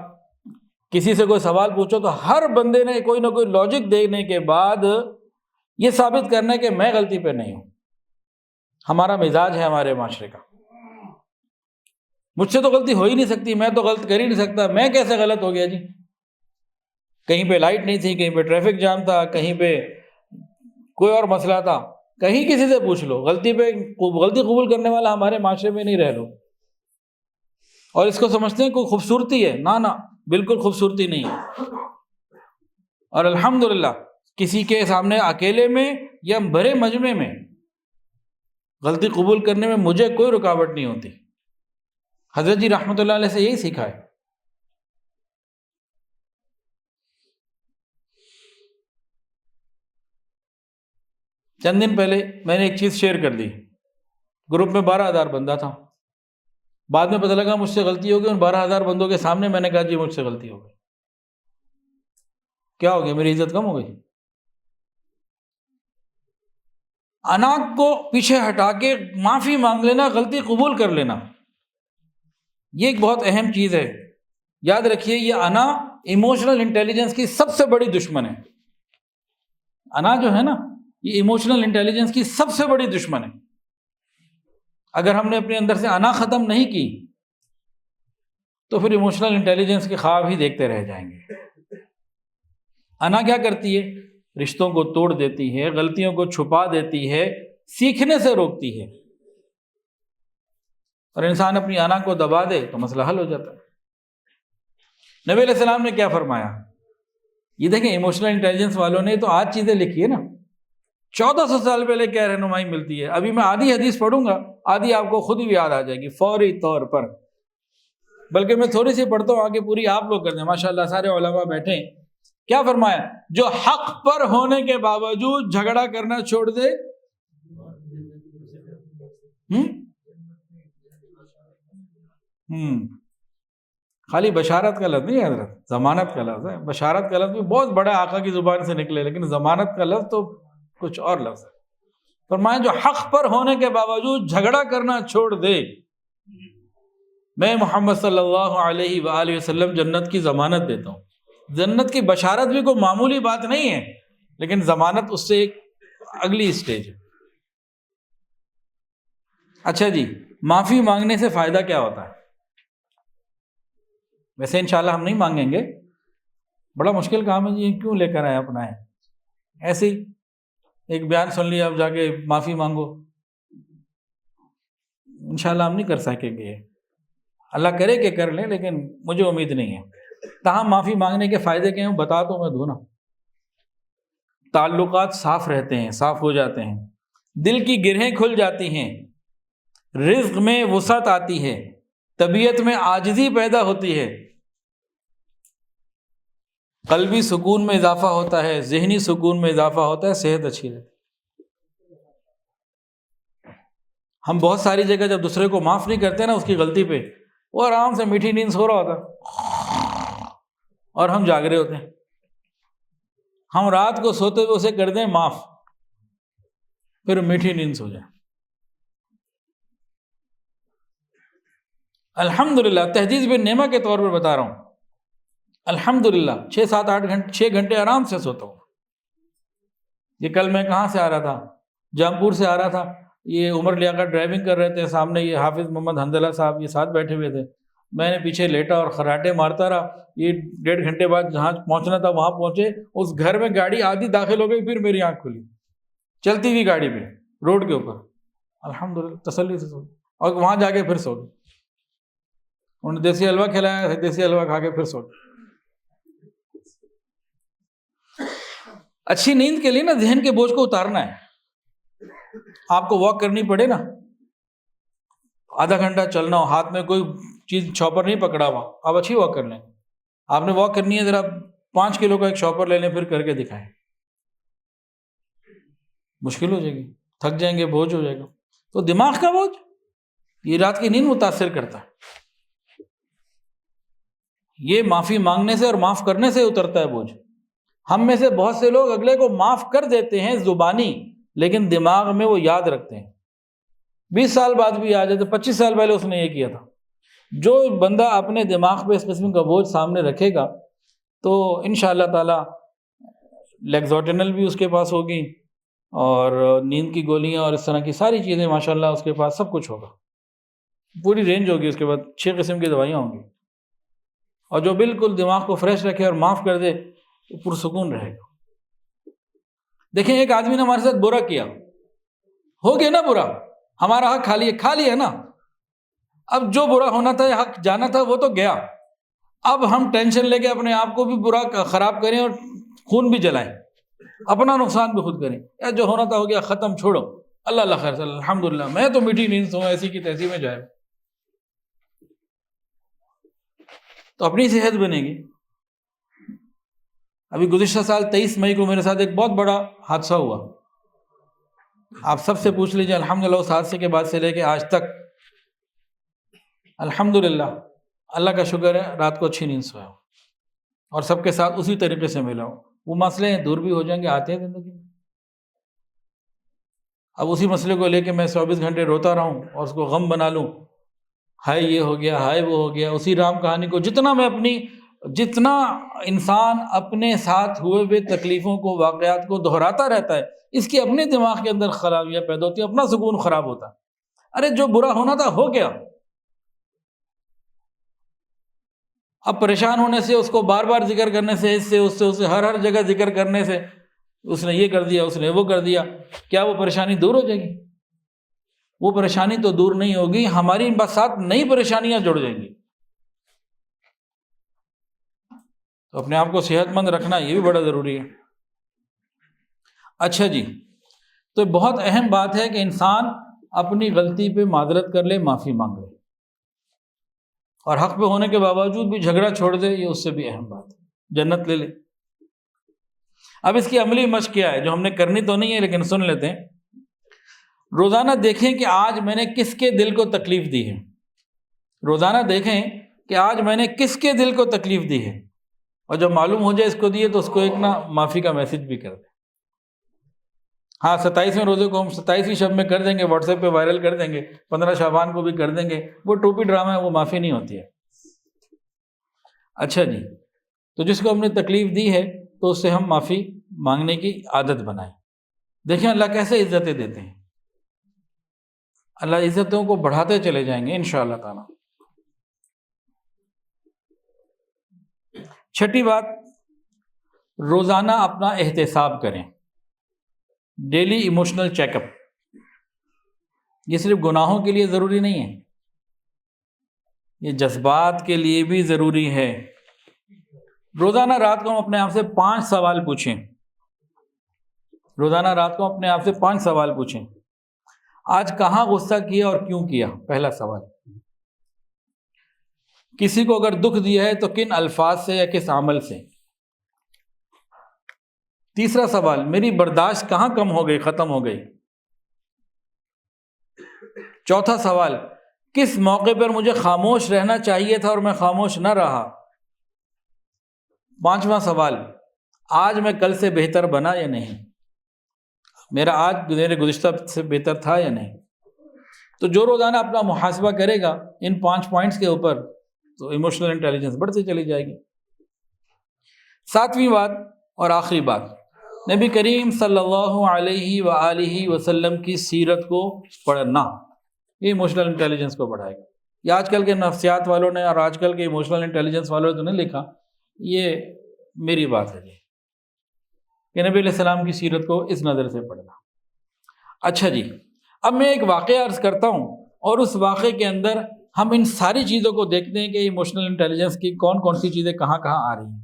کسی سے کوئی سوال پوچھو تو ہر بندے نے کوئی نہ کوئی لاجک دینے کے بعد یہ ثابت کرنا ہے کہ میں غلطی پہ نہیں ہوں. ہمارا مزاج ہے ہمارے معاشرے کا, مجھ سے تو غلطی ہو ہی نہیں سکتی, میں تو غلط کر ہی نہیں سکتا, میں کیسے غلط ہو گیا جی. کہیں پہ لائٹ نہیں تھی, کہیں پہ ٹریفک جام تھا, کہیں پہ کوئی اور مسئلہ تھا, کہیں کسی سے پوچھ لو, غلطی قبول کرنے والا ہمارے معاشرے میں نہیں رہ لو. اور اس کو سمجھتے ہیں کوئی خوبصورتی ہے, نہ بالکل خوبصورتی نہیں ہے. اور الحمدللہ کسی کے سامنے اکیلے میں یا بڑے مجمع میں غلطی قبول کرنے میں مجھے کوئی رکاوٹ نہیں ہوتی. حضرت جی رحمۃ اللہ علیہ سے یہی سیکھا ہے. چند دن پہلے میں نے ایک چیز شیئر کر دی, گروپ میں 12,000 بندہ تھا. بعد میں پتہ لگا مجھ سے غلطی ہو گئی, ان 12,000 بندوں کے سامنے میں نے کہا جی مجھ سے غلطی ہو گئی. کیا ہو گیا, میری عزت کم ہو گئی؟ انا کو پیچھے ہٹا کے معافی مانگ لینا, غلطی قبول کر لینا, یہ ایک بہت اہم چیز ہے. یاد رکھیے یہ انا ایموشنل انٹیلیجنس کی سب سے بڑی دشمن ہے. انا جو ہے نا, یہ ایموشنل انٹیلیجنس کی سب سے بڑی دشمن ہے. اگر ہم نے اپنے اندر سے انا ختم نہیں کی تو پھر ایموشنل انٹیلیجنس کے خواب ہی دیکھتے رہ جائیں گے. انا کیا کرتی ہے؟ رشتوں کو توڑ دیتی ہے, غلطیوں کو چھپا دیتی ہے, سیکھنے سے روکتی ہے. اور انسان اپنی انا کو دبا دے تو مسئلہ حل ہو جاتا ہے. نبی علیہ السلام نے کیا فرمایا؟ یہ دیکھیں ایموشنل انٹیلیجنس والوں نے تو آج چیزیں لکھی ہے نا, 1400 سال پہلے کیا رہنمائی ملتی ہے. ابھی میں آدھی حدیث پڑھوں گا, آدھی آپ کو خود ہی یاد آ جائے گی فوری طور پر, بلکہ میں تھوڑی سی پڑھتا ہوں, آگے پوری آپ لوگ کر دیں. ماشاء اللہ سارے علماء بیٹھے ہیں. کیا فرمایا؟ جو حق پر ہونے کے باوجود جھگڑا کرنا چھوڑ دے, خالی بشارت کا لفظ نہیں حضرت, ضمانت کا لفظ ہے. بشارت کا لفظ بھی بہت بڑا آقا کی زبان سے نکلے, لیکن ضمانت کا لفظ تو کچھ اور لفظ ہے. فرمایا جو حق پر ہونے کے باوجود جھگڑا کرنا چھوڑ دے, میں محمد صلی اللہ علیہ وآلہ وسلم جنت کی ضمانت دیتا ہوں. جنت کی بشارت بھی کوئی معمولی بات نہیں ہے, لیکن ضمانت اس سے ایک اگلی اسٹیج ہے. اچھا جی, معافی مانگنے سے فائدہ کیا ہوتا ہے؟ ویسے انشاءاللہ ہم نہیں مانگیں گے, بڑا مشکل کام ہے جی, کیوں لے کر آئے اپنا ہے, ایسے ہی ایک بیان سن لیا اب جا کے معافی مانگو, انشاءاللہ ہم نہیں کر سکیں گے. اللہ کرے کہ کر لیں, لیکن مجھے امید نہیں ہے. تاہم معافی مانگنے کے فائدے کیا ہیں بتا تو میں دوں نا. تعلقات صاف رہتے ہیں, صاف ہو جاتے ہیں, دل کی گرہیں کھل جاتی ہیں, رزق میں وسعت آتی ہے, طبیعت میں عاجزی پیدا ہوتی ہے, قلبی سکون میں اضافہ ہوتا ہے, ذہنی سکون میں اضافہ ہوتا ہے, صحت اچھی رہتی ہے. ہم بہت ساری جگہ جب دوسرے کو معاف نہیں کرتے نا اس کی غلطی پہ, وہ آرام سے میٹھی نیند سو رہا ہوتا اور ہم جاگ رہے ہوتے ہیں. ہم رات کو سوتے ہوئے اسے کر دیں معاف, پھر میٹھی نیند سو جائے. الحمدللہ تحدیث بن نعمہ کے طور پر بتا رہا ہوں, الحمدللہ 6 گھنٹے آرام سے سوتا ہوں. یہ کل میں کہاں سے آ رہا تھا, جامپور سے آ رہا تھا. یہ عمر لیاقت ڈرائیونگ کر رہے تھے, سامنے یہ حافظ محمد حنظلہ صاحب یہ ساتھ بیٹھے ہوئے تھے. میں نے پیچھے لیٹا اور خراٹے مارتا رہا. یہ 1.5 گھنٹے بعد جہاں پہنچنا تھا وہاں پہنچے, اس گھر میں گاڑی آدھی داخل ہو گئی, پھر میری آنکھ کھلی, چلتی ہوئی گاڑی پہ روڈ کے اوپر. الحمدللہ تسلی سے سو گئی, اور وہاں جا کے پھر سو گئی. انہوں نے دیسی حلوہ کھلایا, دیسی حلوہ کھا کے پھر سو گئی. اچھی نیند کے لیے نا ذہن کے بوجھ کو اتارنا ہے. آپ کو واک کرنی پڑے نا، آدھا گھنٹہ چلنا ہو، ہاتھ میں کوئی چیز شاپر نہیں پکڑا ہوا، آپ اچھی واک کر لیں۔ آپ نے واک کرنی ہے، ذرا 5 کلو کا ایک شاپر لے لیں، پھر کر کے دکھائیں، مشکل ہو جائے گی، تھک جائیں گے، بوجھ ہو جائے گا۔ تو دماغ کا بوجھ یہ رات کی نیند متاثر کرتا ہے، یہ معافی مانگنے سے اور معاف کرنے سے اترتا ہے بوجھ۔ ہم میں سے بہت سے لوگ اگلے کو معاف کر دیتے ہیں زبانی، لیکن دماغ میں وہ یاد رکھتے ہیں، 20 سال بعد بھی آ جائے تو 25 سال پہلے اس نے یہ کیا تھا۔ جو بندہ اپنے دماغ پہ اس قسم کا بوجھ سامنے رکھے گا تو انشاءاللہ تعالی لیگزوٹینل بھی اس کے پاس ہوگی، اور نیند کی گولیاں اور اس طرح کی ساری چیزیں ماشاءاللہ اس کے پاس سب کچھ ہوگا، پوری رینج ہوگی، اس کے بعد 6 قسم کی دوائیاں ہوں گی۔ اور جو بالکل دماغ کو فریش رکھے اور معاف کر دے وہ پرسکون رہے گا۔ دیکھیں ایک آدمی نے ہمارے ساتھ برا کیا، ہو گیا نا برا، ہمارا حق کھا لیا نا، اب جو برا ہونا تھا، حق جانا تھا، وہ تو گیا، اب ہم ٹینشن لے کے اپنے آپ کو بھی برا خراب کریں اور خون بھی جلائیں، اپنا نقصان بھی خود کریں، یا جو ہونا تھا ہو گیا، ختم، چھوڑو، اللہ اللہ خیر، الحمدللہ، میں تو میٹھی نیند سوں، ایسی کی تیسی میں جائے، تو اپنی صحت بنے گی۔ ابھی گزشتہ سال 23 مئی کو میرے ساتھ ایک بہت بڑا حادثہ ہوا، آپ سب سے پوچھ لیجیے، الحمدللہ اس حادثے کے بعد سے لے کے آج تک الحمدللہ اللہ کا شکر ہے رات کو اچھی نیند سویا ہوں، اور سب کے ساتھ اسی طریقے سے ملا ہوں۔ وہ مسئلے دور بھی ہو جائیں گے، آتے ہیں زندگی میں، اب اسی مسئلے کو لے کے میں 24 گھنٹے روتا رہوں اور اس کو غم بنا لوں، ہائے یہ ہو گیا، ہائے وہ ہو گیا، اسی رام کہانی کو جتنا انسان اپنے ساتھ ہوئے ہوئے تکلیفوں کو، واقعات کو دہراتا رہتا ہے، اس کی اپنے دماغ کے اندر خرابیاں پیدا ہوتی ہیں، اپنا سکون خراب ہوتا ہے۔ ارے جو برا ہونا تھا ہو گیا، اب پریشان ہونے سے، اس کو بار بار ذکر کرنے سے، اس سے ہر جگہ ذکر کرنے سے، اس نے یہ کر دیا، اس نے وہ کر دیا، کیا وہ پریشانی دور ہو جائے گی؟ وہ پریشانی تو دور نہیں ہوگی، ہماری ساتھ نئی پریشانیاں جڑ جائیں گی۔ تو اپنے آپ کو صحت مند رکھنا یہ بھی بڑا ضروری ہے۔ اچھا جی، تو بہت اہم بات ہے کہ انسان اپنی غلطی پہ معذرت کر لے، معافی مانگ لے، اور حق پہ ہونے کے باوجود بھی جھگڑا چھوڑ دے، یہ اس سے بھی اہم بات ہے، جنت لے لے۔ اب اس کی عملی مشق کیا ہے، جو ہم نے کرنی تو نہیں ہے لیکن سن لیتے ہیں۔ روزانہ دیکھیں کہ آج میں نے کس کے دل کو تکلیف دی ہے، روزانہ دیکھیں کہ آج میں نے کس کے دل کو تکلیف دی ہے، اور جب معلوم ہو جائے اس کو دیے تو اس کو ایک معافی کا میسج بھی کر دیں۔ ہاں 27ویں روزے کو ہم 27ویں شب میں کر دیں گے، واٹس ایپ پہ وائرل کر دیں گے، 15 شعبان کو بھی کر دیں گے، وہ ٹوپی ڈرامہ ہے، وہ معافی نہیں ہوتی ہے۔ اچھا جی، تو جس کو ہم نے تکلیف دی ہے تو اس سے ہم معافی مانگنے کی عادت بنائیں۔ دیکھیں اللہ کیسے عزتیں دیتے ہیں، اللہ عزتوں کو بڑھاتے چلے جائیں گے انشاءاللہ تعالی۔ چھٹی بات، روزانہ اپنا احتساب کریں، ڈیلی ایموشنل چیک اپ۔ یہ صرف گناہوں کے لیے ضروری نہیں ہے، یہ جذبات کے لیے بھی ضروری ہے۔ روزانہ رات کو ہم اپنے آپ سے 5 سوال پوچھیں، روزانہ رات کو اپنے آپ سے 5 سوال پوچھیں۔ آج کہاں غصہ کیا اور کیوں کیا؟ پہلا سوال۔ کسی کو اگر دکھ دیا ہے تو کن الفاظ سے یا کس عمل سے؟ تیسرا سوال، میری برداشت کہاں کم ہو گئی، ختم ہو گئی؟ چوتھا سوال، کس موقع پر مجھے خاموش رہنا چاہیے تھا اور میں خاموش نہ رہا؟ پانچواں سوال، آج میں کل سے بہتر بنا یا نہیں؟ میرا آج میرے گزشتہ سے بہتر تھا یا نہیں؟ تو جو روزانہ اپنا محاسبہ کرے گا ان 5 پوائنٹس کے اوپر، تو ایموشنل انٹیلیجنس بڑھتی چلی جائے گی۔ 7ویں بات اور آخری بات، نبی کریم صلی اللہ علیہ وآلہ وسلم کی سیرت کو پڑھنا، یہ ایموشنل انٹیلیجنس کو بڑھائے گا۔ یہ آج کل کے نفسیات والوں نے اور آج کل کے ایموشنل انٹیلیجنس والوں نے تو نہیں لکھا، یہ میری بات ہے کہ نبی علیہ السلام کی سیرت کو اس نظر سے پڑھنا۔ اچھا جی، اب میں ایک واقعہ عرض کرتا ہوں، اور اس واقعے کے اندر ہم ان ساری چیزوں کو دیکھتے ہیں کہ ایموشنل انٹیلیجنس کی کون کون سی چیزیں کہاں کہاں آ رہی ہیں،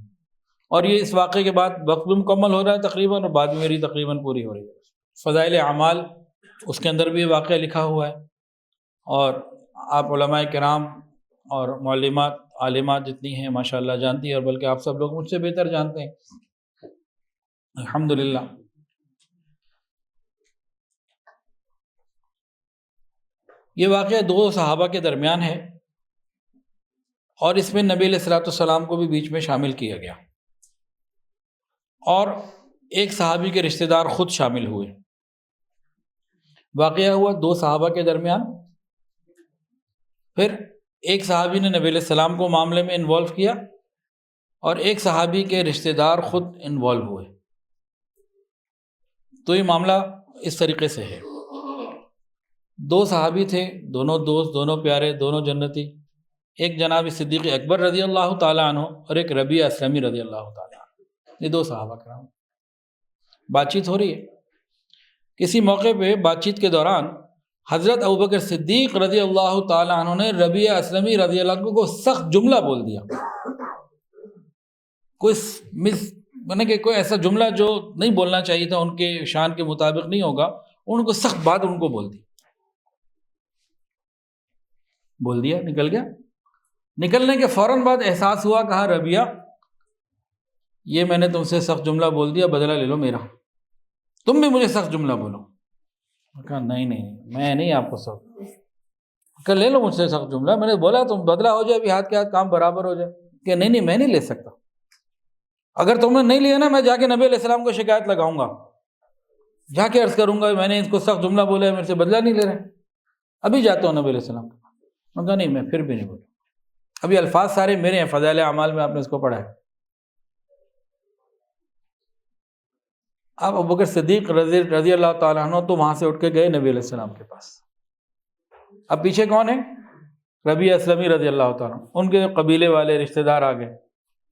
اور یہ اس واقعے کے بعد وقت بھی مکمل ہو رہا ہے تقریباً، اور بعد میں میری تقریباً پوری ہو رہی ہے۔ فضائل اعمال اس کے اندر بھی یہ واقعہ لکھا ہوا ہے، اور آپ علماء کرام اور معلمات عالمات جتنی ہیں ماشاءاللہ جانتی ہیں، اور بلکہ آپ سب لوگ مجھ سے بہتر جانتے ہیں الحمدللہ۔ یہ واقعہ دو صحابہ کے درمیان ہے، اور اس میں نبی علیہ الصلوۃ والسلام کو بھی بیچ میں شامل کیا گیا، اور ایک صحابی کے رشتہ دار خود شامل ہوئے۔ واقعہ ہوا دو صحابہ کے درمیان، پھر ایک صحابی نے نبی علیہ السلام کو معاملے میں انوالو کیا، اور ایک صحابی کے رشتہ دار خود انوالو ہوئے۔ تو یہ معاملہ اس طریقے سے ہے، دو صحابی تھے، دونوں دوست، دونوں پیارے، دونوں جنتی، ایک جناب صدیق اکبر رضی اللہ تعالیٰ عنہ اور ایک ربیعہ اسلمی رضی اللہ تعالیٰ عنہ، یہ دو صحابہ کرام۔ بات چیت ہو رہی ہے، کسی موقع پہ بات چیت کے دوران حضرت ابوبکر صدیق رضی اللہ تعالیٰ عنہ نے ربیعہ اسلمی رضی اللہ عنہ کو سخت جملہ بول دیا، کوئی ایسا جملہ جو نہیں بولنا چاہیے تھا، ان کے شان کے مطابق نہیں ہوگا، ان کو سخت بات ان کو بول دیا، نکل گیا۔ نکلنے کے فوراً بعد احساس ہوا، کہا ربیعہ یہ میں نے تم سے سخت جملہ بول دیا، بدلہ لے لو میرا، تم بھی مجھے سخت جملہ بولو۔ کہا نہیں میں نہیں آپ کو سخت، کہ لے لو مجھ سے سخت جملہ، میں نے بولا تم بدلہ ہو جائے، ابھی ہاتھ کے ہاتھ کام برابر ہو جائے۔ کہ نہیں میں نہیں لے سکتا، اگر تم نے نہیں لیا نا، میں جا کے نبی علیہ السلام کو شکایت لگاؤں گا، جا کے عرض کروں گا میں نے اس کو سخت جملہ بولا ہے، میرے سے بدلہ نہیں لے رہے، ابھی جاتا ہوں نبی علیہ السلام کو۔ میں کہا نہیں، میں پھر بھی نہیں بولوں، ابھی الفاظ سارے میرے ہیں، فضائل اعمال میں آپ نے اس کو پڑھا ہے۔ اب ابوبکر صدیق رضی اللہ تعالیٰ عنہ تو وہاں سے اٹھ کے گئے نبی علیہ السلام کے پاس۔ اب پیچھے کون ہے؟ ربیعہ اسلمی رضی اللہ تعالیٰ عنہ، ان کے قبیلے والے رشتہ دار آ گئے،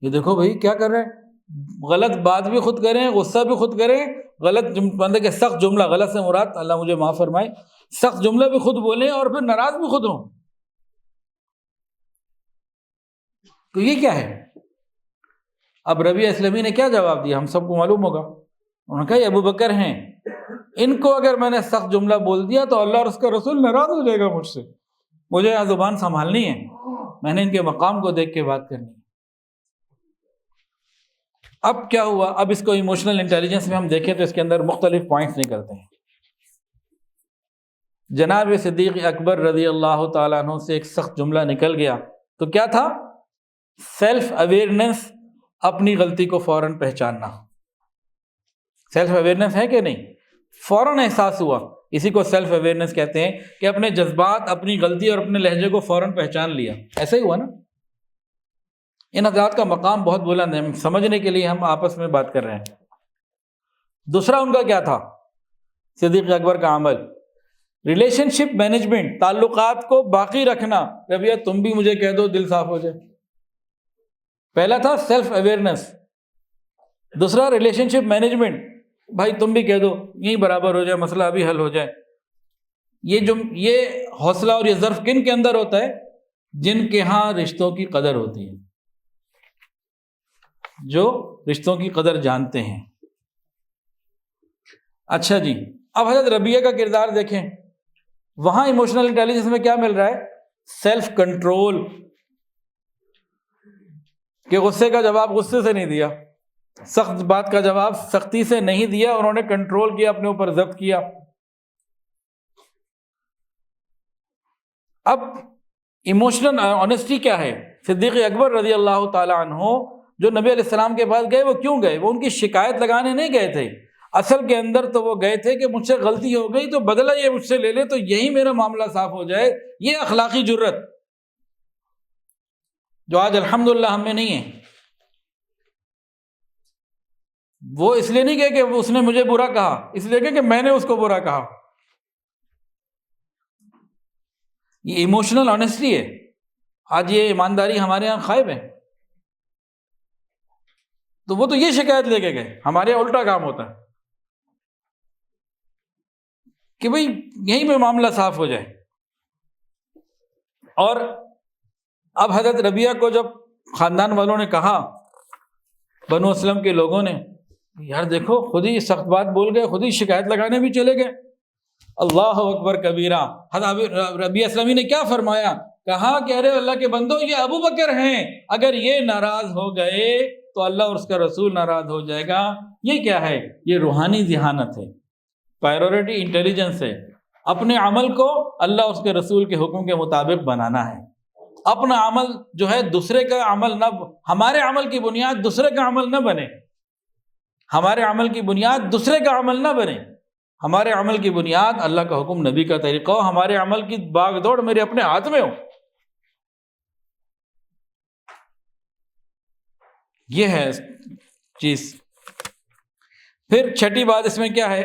یہ دیکھو بھائی کیا کر رہے ہیں، غلط بات بھی خود کریں، غصہ بھی خود کریں، غلط بندے کے سخت جملہ، غلط سے مراد اللہ مجھے معاف فرمائے، سخت جملہ بھی خود بولیں اور پھر ناراض بھی خود ہوں، تو یہ کیا ہے؟ اب ربیعہ اسلمی نے کیا جواب دیا، ہم سب کو معلوم ہوگا۔ انہوں نے کہا یہ ابوبکر ہیں، ان کو اگر میں نے سخت جملہ بول دیا تو اللہ اور اس کا رسول ناراض ہو جائے گا مجھ سے، مجھے یہاں زبان سنبھالنی ہے، میں نے ان کے مقام کو دیکھ کے بات کرنی ہے۔ اب کیا ہوا؟ اب اس کو ایموشنل انٹیلیجنس میں ہم دیکھیں تو اس کے اندر مختلف پوائنٹس نکلتے ہیں۔ جناب صدیق اکبر رضی اللہ تعالیٰ عنہ سے ایک سخت جملہ نکل گیا، تو کیا تھا؟ سیلف اویئرنیس، اپنی غلطی کو فوراً پہچاننا۔ سیلف اویئرنیس ہے کہ نہیں؟ فوراً احساس ہوا، اسی کو سیلف اویئرنیس کہتے ہیں، کہ اپنے جذبات، اپنی غلطی اور اپنے لہجے کو فوراً پہچان لیا۔ ایسا ہی ہوا نا؟ ان حضرات کا مقام بہت بلند ہے، سمجھنے کے لیے ہم آپس میں بات کر رہے ہیں۔ دوسرا ان کا کیا تھا؟ صدیق اکبر کا عمل، ریلیشن شپ مینجمنٹ، تعلقات کو باقی رکھنا۔ ربیعہ تم بھی مجھے کہہ دو، دل صاف ہو جائے۔ پہلا تھا سیلف اویئرنیس، دوسرا ریلیشن شپ مینجمنٹ، بھائی تم بھی کہہ دو، یہی برابر ہو جائے، مسئلہ ابھی حل ہو جائے۔ یہ حوصلہ اور یہ ظرف کن کے اندر ہوتا ہے؟ جن کے ہاں رشتوں کی قدر ہوتی ہے، جو رشتوں کی قدر جانتے ہیں۔ اچھا جی، اب حضرت ربیعہ کا کردار دیکھیں، وہاں ایموشنل انٹیلیجنس میں کیا مل رہا ہے؟ سیلف کنٹرول، کہ غصے کا جواب غصے سے نہیں دیا، سخت بات کا جواب سختی سے نہیں دیا، انہوں نے کنٹرول کیا، اپنے اوپر ضبط کیا۔ اب ایموشنل آنیسٹی کیا ہے؟ صدیق اکبر رضی اللہ تعالی عنہ جو نبی علیہ السلام کے پاس گئے، وہ کیوں گئے؟ وہ ان کی شکایت لگانے نہیں گئے تھے، اصل کے اندر تو وہ گئے تھے کہ مجھ سے غلطی ہو گئی تو بدلہ یہ مجھ سے لے لے تو یہی میرا معاملہ صاف ہو جائے۔ یہ اخلاقی جرت جو آج الحمدللہ ہم میں نہیں ہے۔ وہ اس لیے نہیں کہ اس نے مجھے برا کہا، اس لیے کہ میں نے اس کو برا کہا۔ یہ ایموشنل آنیسٹی ہے۔ آج یہ ایمانداری ہمارے یہاں غائب ہے، تو وہ تو یہ شکایت لے کے گئے، ہمارے یہاں الٹا کام ہوتا ہے کہ بھئی یہیں پہ معاملہ صاف ہو جائے۔ اور اب حضرت ربیعہ کو جب خاندان والوں نے کہا، بنو اسلم کے لوگوں نے، یار دیکھو خود ہی سخت بات بول گئے، خود ہی شکایت لگانے بھی چلے گئے، اللہ اکبر کبیرہ۔ حضرت ربیعہ اسلامی نے کیا فرمایا؟ کہا کہ ارے اللہ کے بندو، یہ ابو بکر ہیں، اگر یہ ناراض ہو گئے تو اللہ اور اس کا رسول ناراض ہو جائے گا۔ یہ کیا ہے؟ یہ روحانی ذہانت ہے، پرائیورٹی انٹیلیجنس ہے۔ اپنے عمل کو اللہ اور اس کے رسول کے حکم کے مطابق بنانا ہے۔ اپنا عمل جو ہے دوسرے کا عمل نہ، ہمارے عمل کی بنیاد دوسرے کا عمل نہ بنے، ہمارے عمل کی بنیاد دوسرے کا عمل نہ بنے، ہمارے عمل کی بنیاد اللہ کا حکم، نبی کا طریقہ ہو، ہمارے عمل کی باغ دوڑ میرے اپنے ہاتھ میں ہو۔ یہ ہے چیز۔ پھر چھٹی بات اس میں کیا ہے؟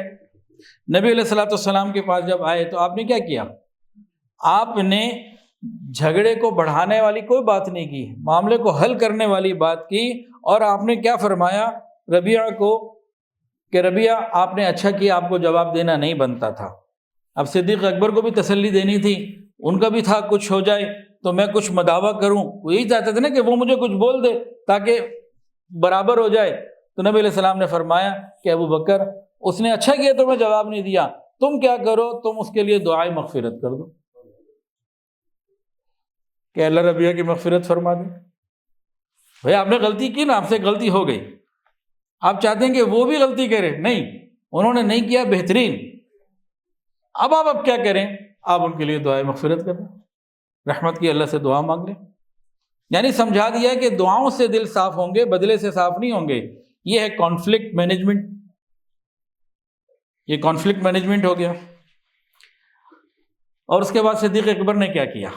نبی علیہ الصلوۃ والسلام کے پاس جب آئے تو آپ نے کیا کیا؟ آپ نے جھگڑے کو بڑھانے والی کوئی بات نہیں کی، معاملے کو حل کرنے والی بات کی، اور آپ نے کیا فرمایا ربیعہ کو کہ ربیعہ آپ نے اچھا کیا، آپ کو جواب دینا نہیں بنتا تھا۔ اب صدیق اکبر کو بھی تسلی دینی تھی، ان کا بھی تھا کچھ ہو جائے تو میں کچھ مداوع کروں، وہ یہی چاہتے تھے نا کہ وہ مجھے کچھ بول دے تاکہ برابر ہو جائے۔ تو نبی علیہ السلام نے فرمایا کہ ابو بکر، اس نے اچھا کیا تو میں جواب نہیں دیا، تم کیا کرو، تم اس کے لیے دعائے مغفرت کر دو کہ اللہ ربیعہ کی مغفرت فرما دے۔ بھئی آپ نے غلطی کی نا، آپ سے غلطی ہو گئی، آپ چاہتے ہیں کہ وہ بھی غلطی کرے؟ نہیں، انہوں نے نہیں کیا، بہترین۔ اب آپ کیا کریں؟ آپ ان کے لیے دعائے مغفرت کریں، رحمت کی اللہ سے دعا مانگ لیں۔ یعنی سمجھا دیا کہ دعاؤں سے دل صاف ہوں گے، بدلے سے صاف نہیں ہوں گے۔ یہ ہے کانفلکٹ مینجمنٹ، یہ کانفلکٹ مینجمنٹ ہو گیا۔ اور اس کے بعد صدیق اکبر نے کیا کیا؟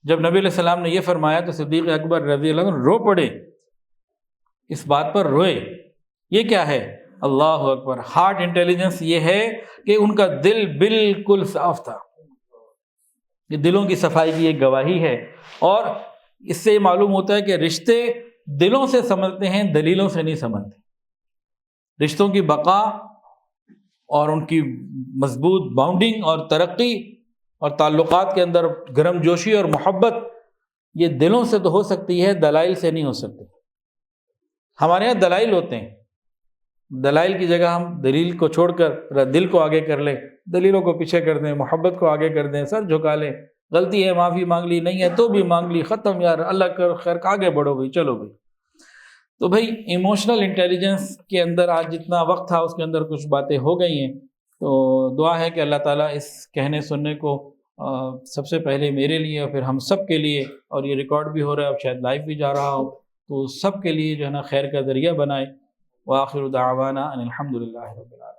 جب نبی علیہ السلام نے یہ فرمایا تو صدیق اکبر رضی اللہ عنہ رو پڑے، اس بات پر روئے۔ یہ کیا ہے؟ اللہ اکبر، ہارٹ انٹیلیجنس یہ ہے کہ ان کا دل بالکل صاف تھا۔ یہ دلوں کی صفائی کی ایک گواہی ہے، اور اس سے یہ معلوم ہوتا ہے کہ رشتے دلوں سے سمجھتے ہیں، دلیلوں سے نہیں سمجھتے۔ رشتوں کی بقا اور ان کی مضبوط باؤنڈنگ اور ترقی اور تعلقات کے اندر گرم جوشی اور محبت، یہ دلوں سے تو ہو سکتی ہے، دلائل سے نہیں ہو سکتی۔ ہمارے یہاں دلائل ہوتے ہیں، دلائل کی جگہ ہم دلیل کو چھوڑ کر دل کو آگے کر لیں، دلیلوں کو پیچھے کر دیں، محبت کو آگے کر دیں، سر جھکا لیں، غلطی ہے معافی مانگ لی، نہیں ہے تو بھی مانگ لی، ختم یار، اللہ کا خیر، آگے بڑھو بھائی، چلو بھائی۔ تو بھائی ایموشنل انٹیلیجنس کے اندر آج جتنا وقت تھا اس کے اندر کچھ باتیں ہو گئی ہیں، تو دعا ہے کہ اللہ تعالیٰ اس کہنے سننے کو سب سے پہلے میرے لیے اور پھر ہم سب کے لیے، اور یہ ریکارڈ بھی ہو رہا ہے، اب شاید لائیو بھی جا رہا ہو، تو سب کے لیے جو ہے نا خیر کا ذریعہ بنائے۔ وآخر دعوانا ان الحمد للہ رب العالمین۔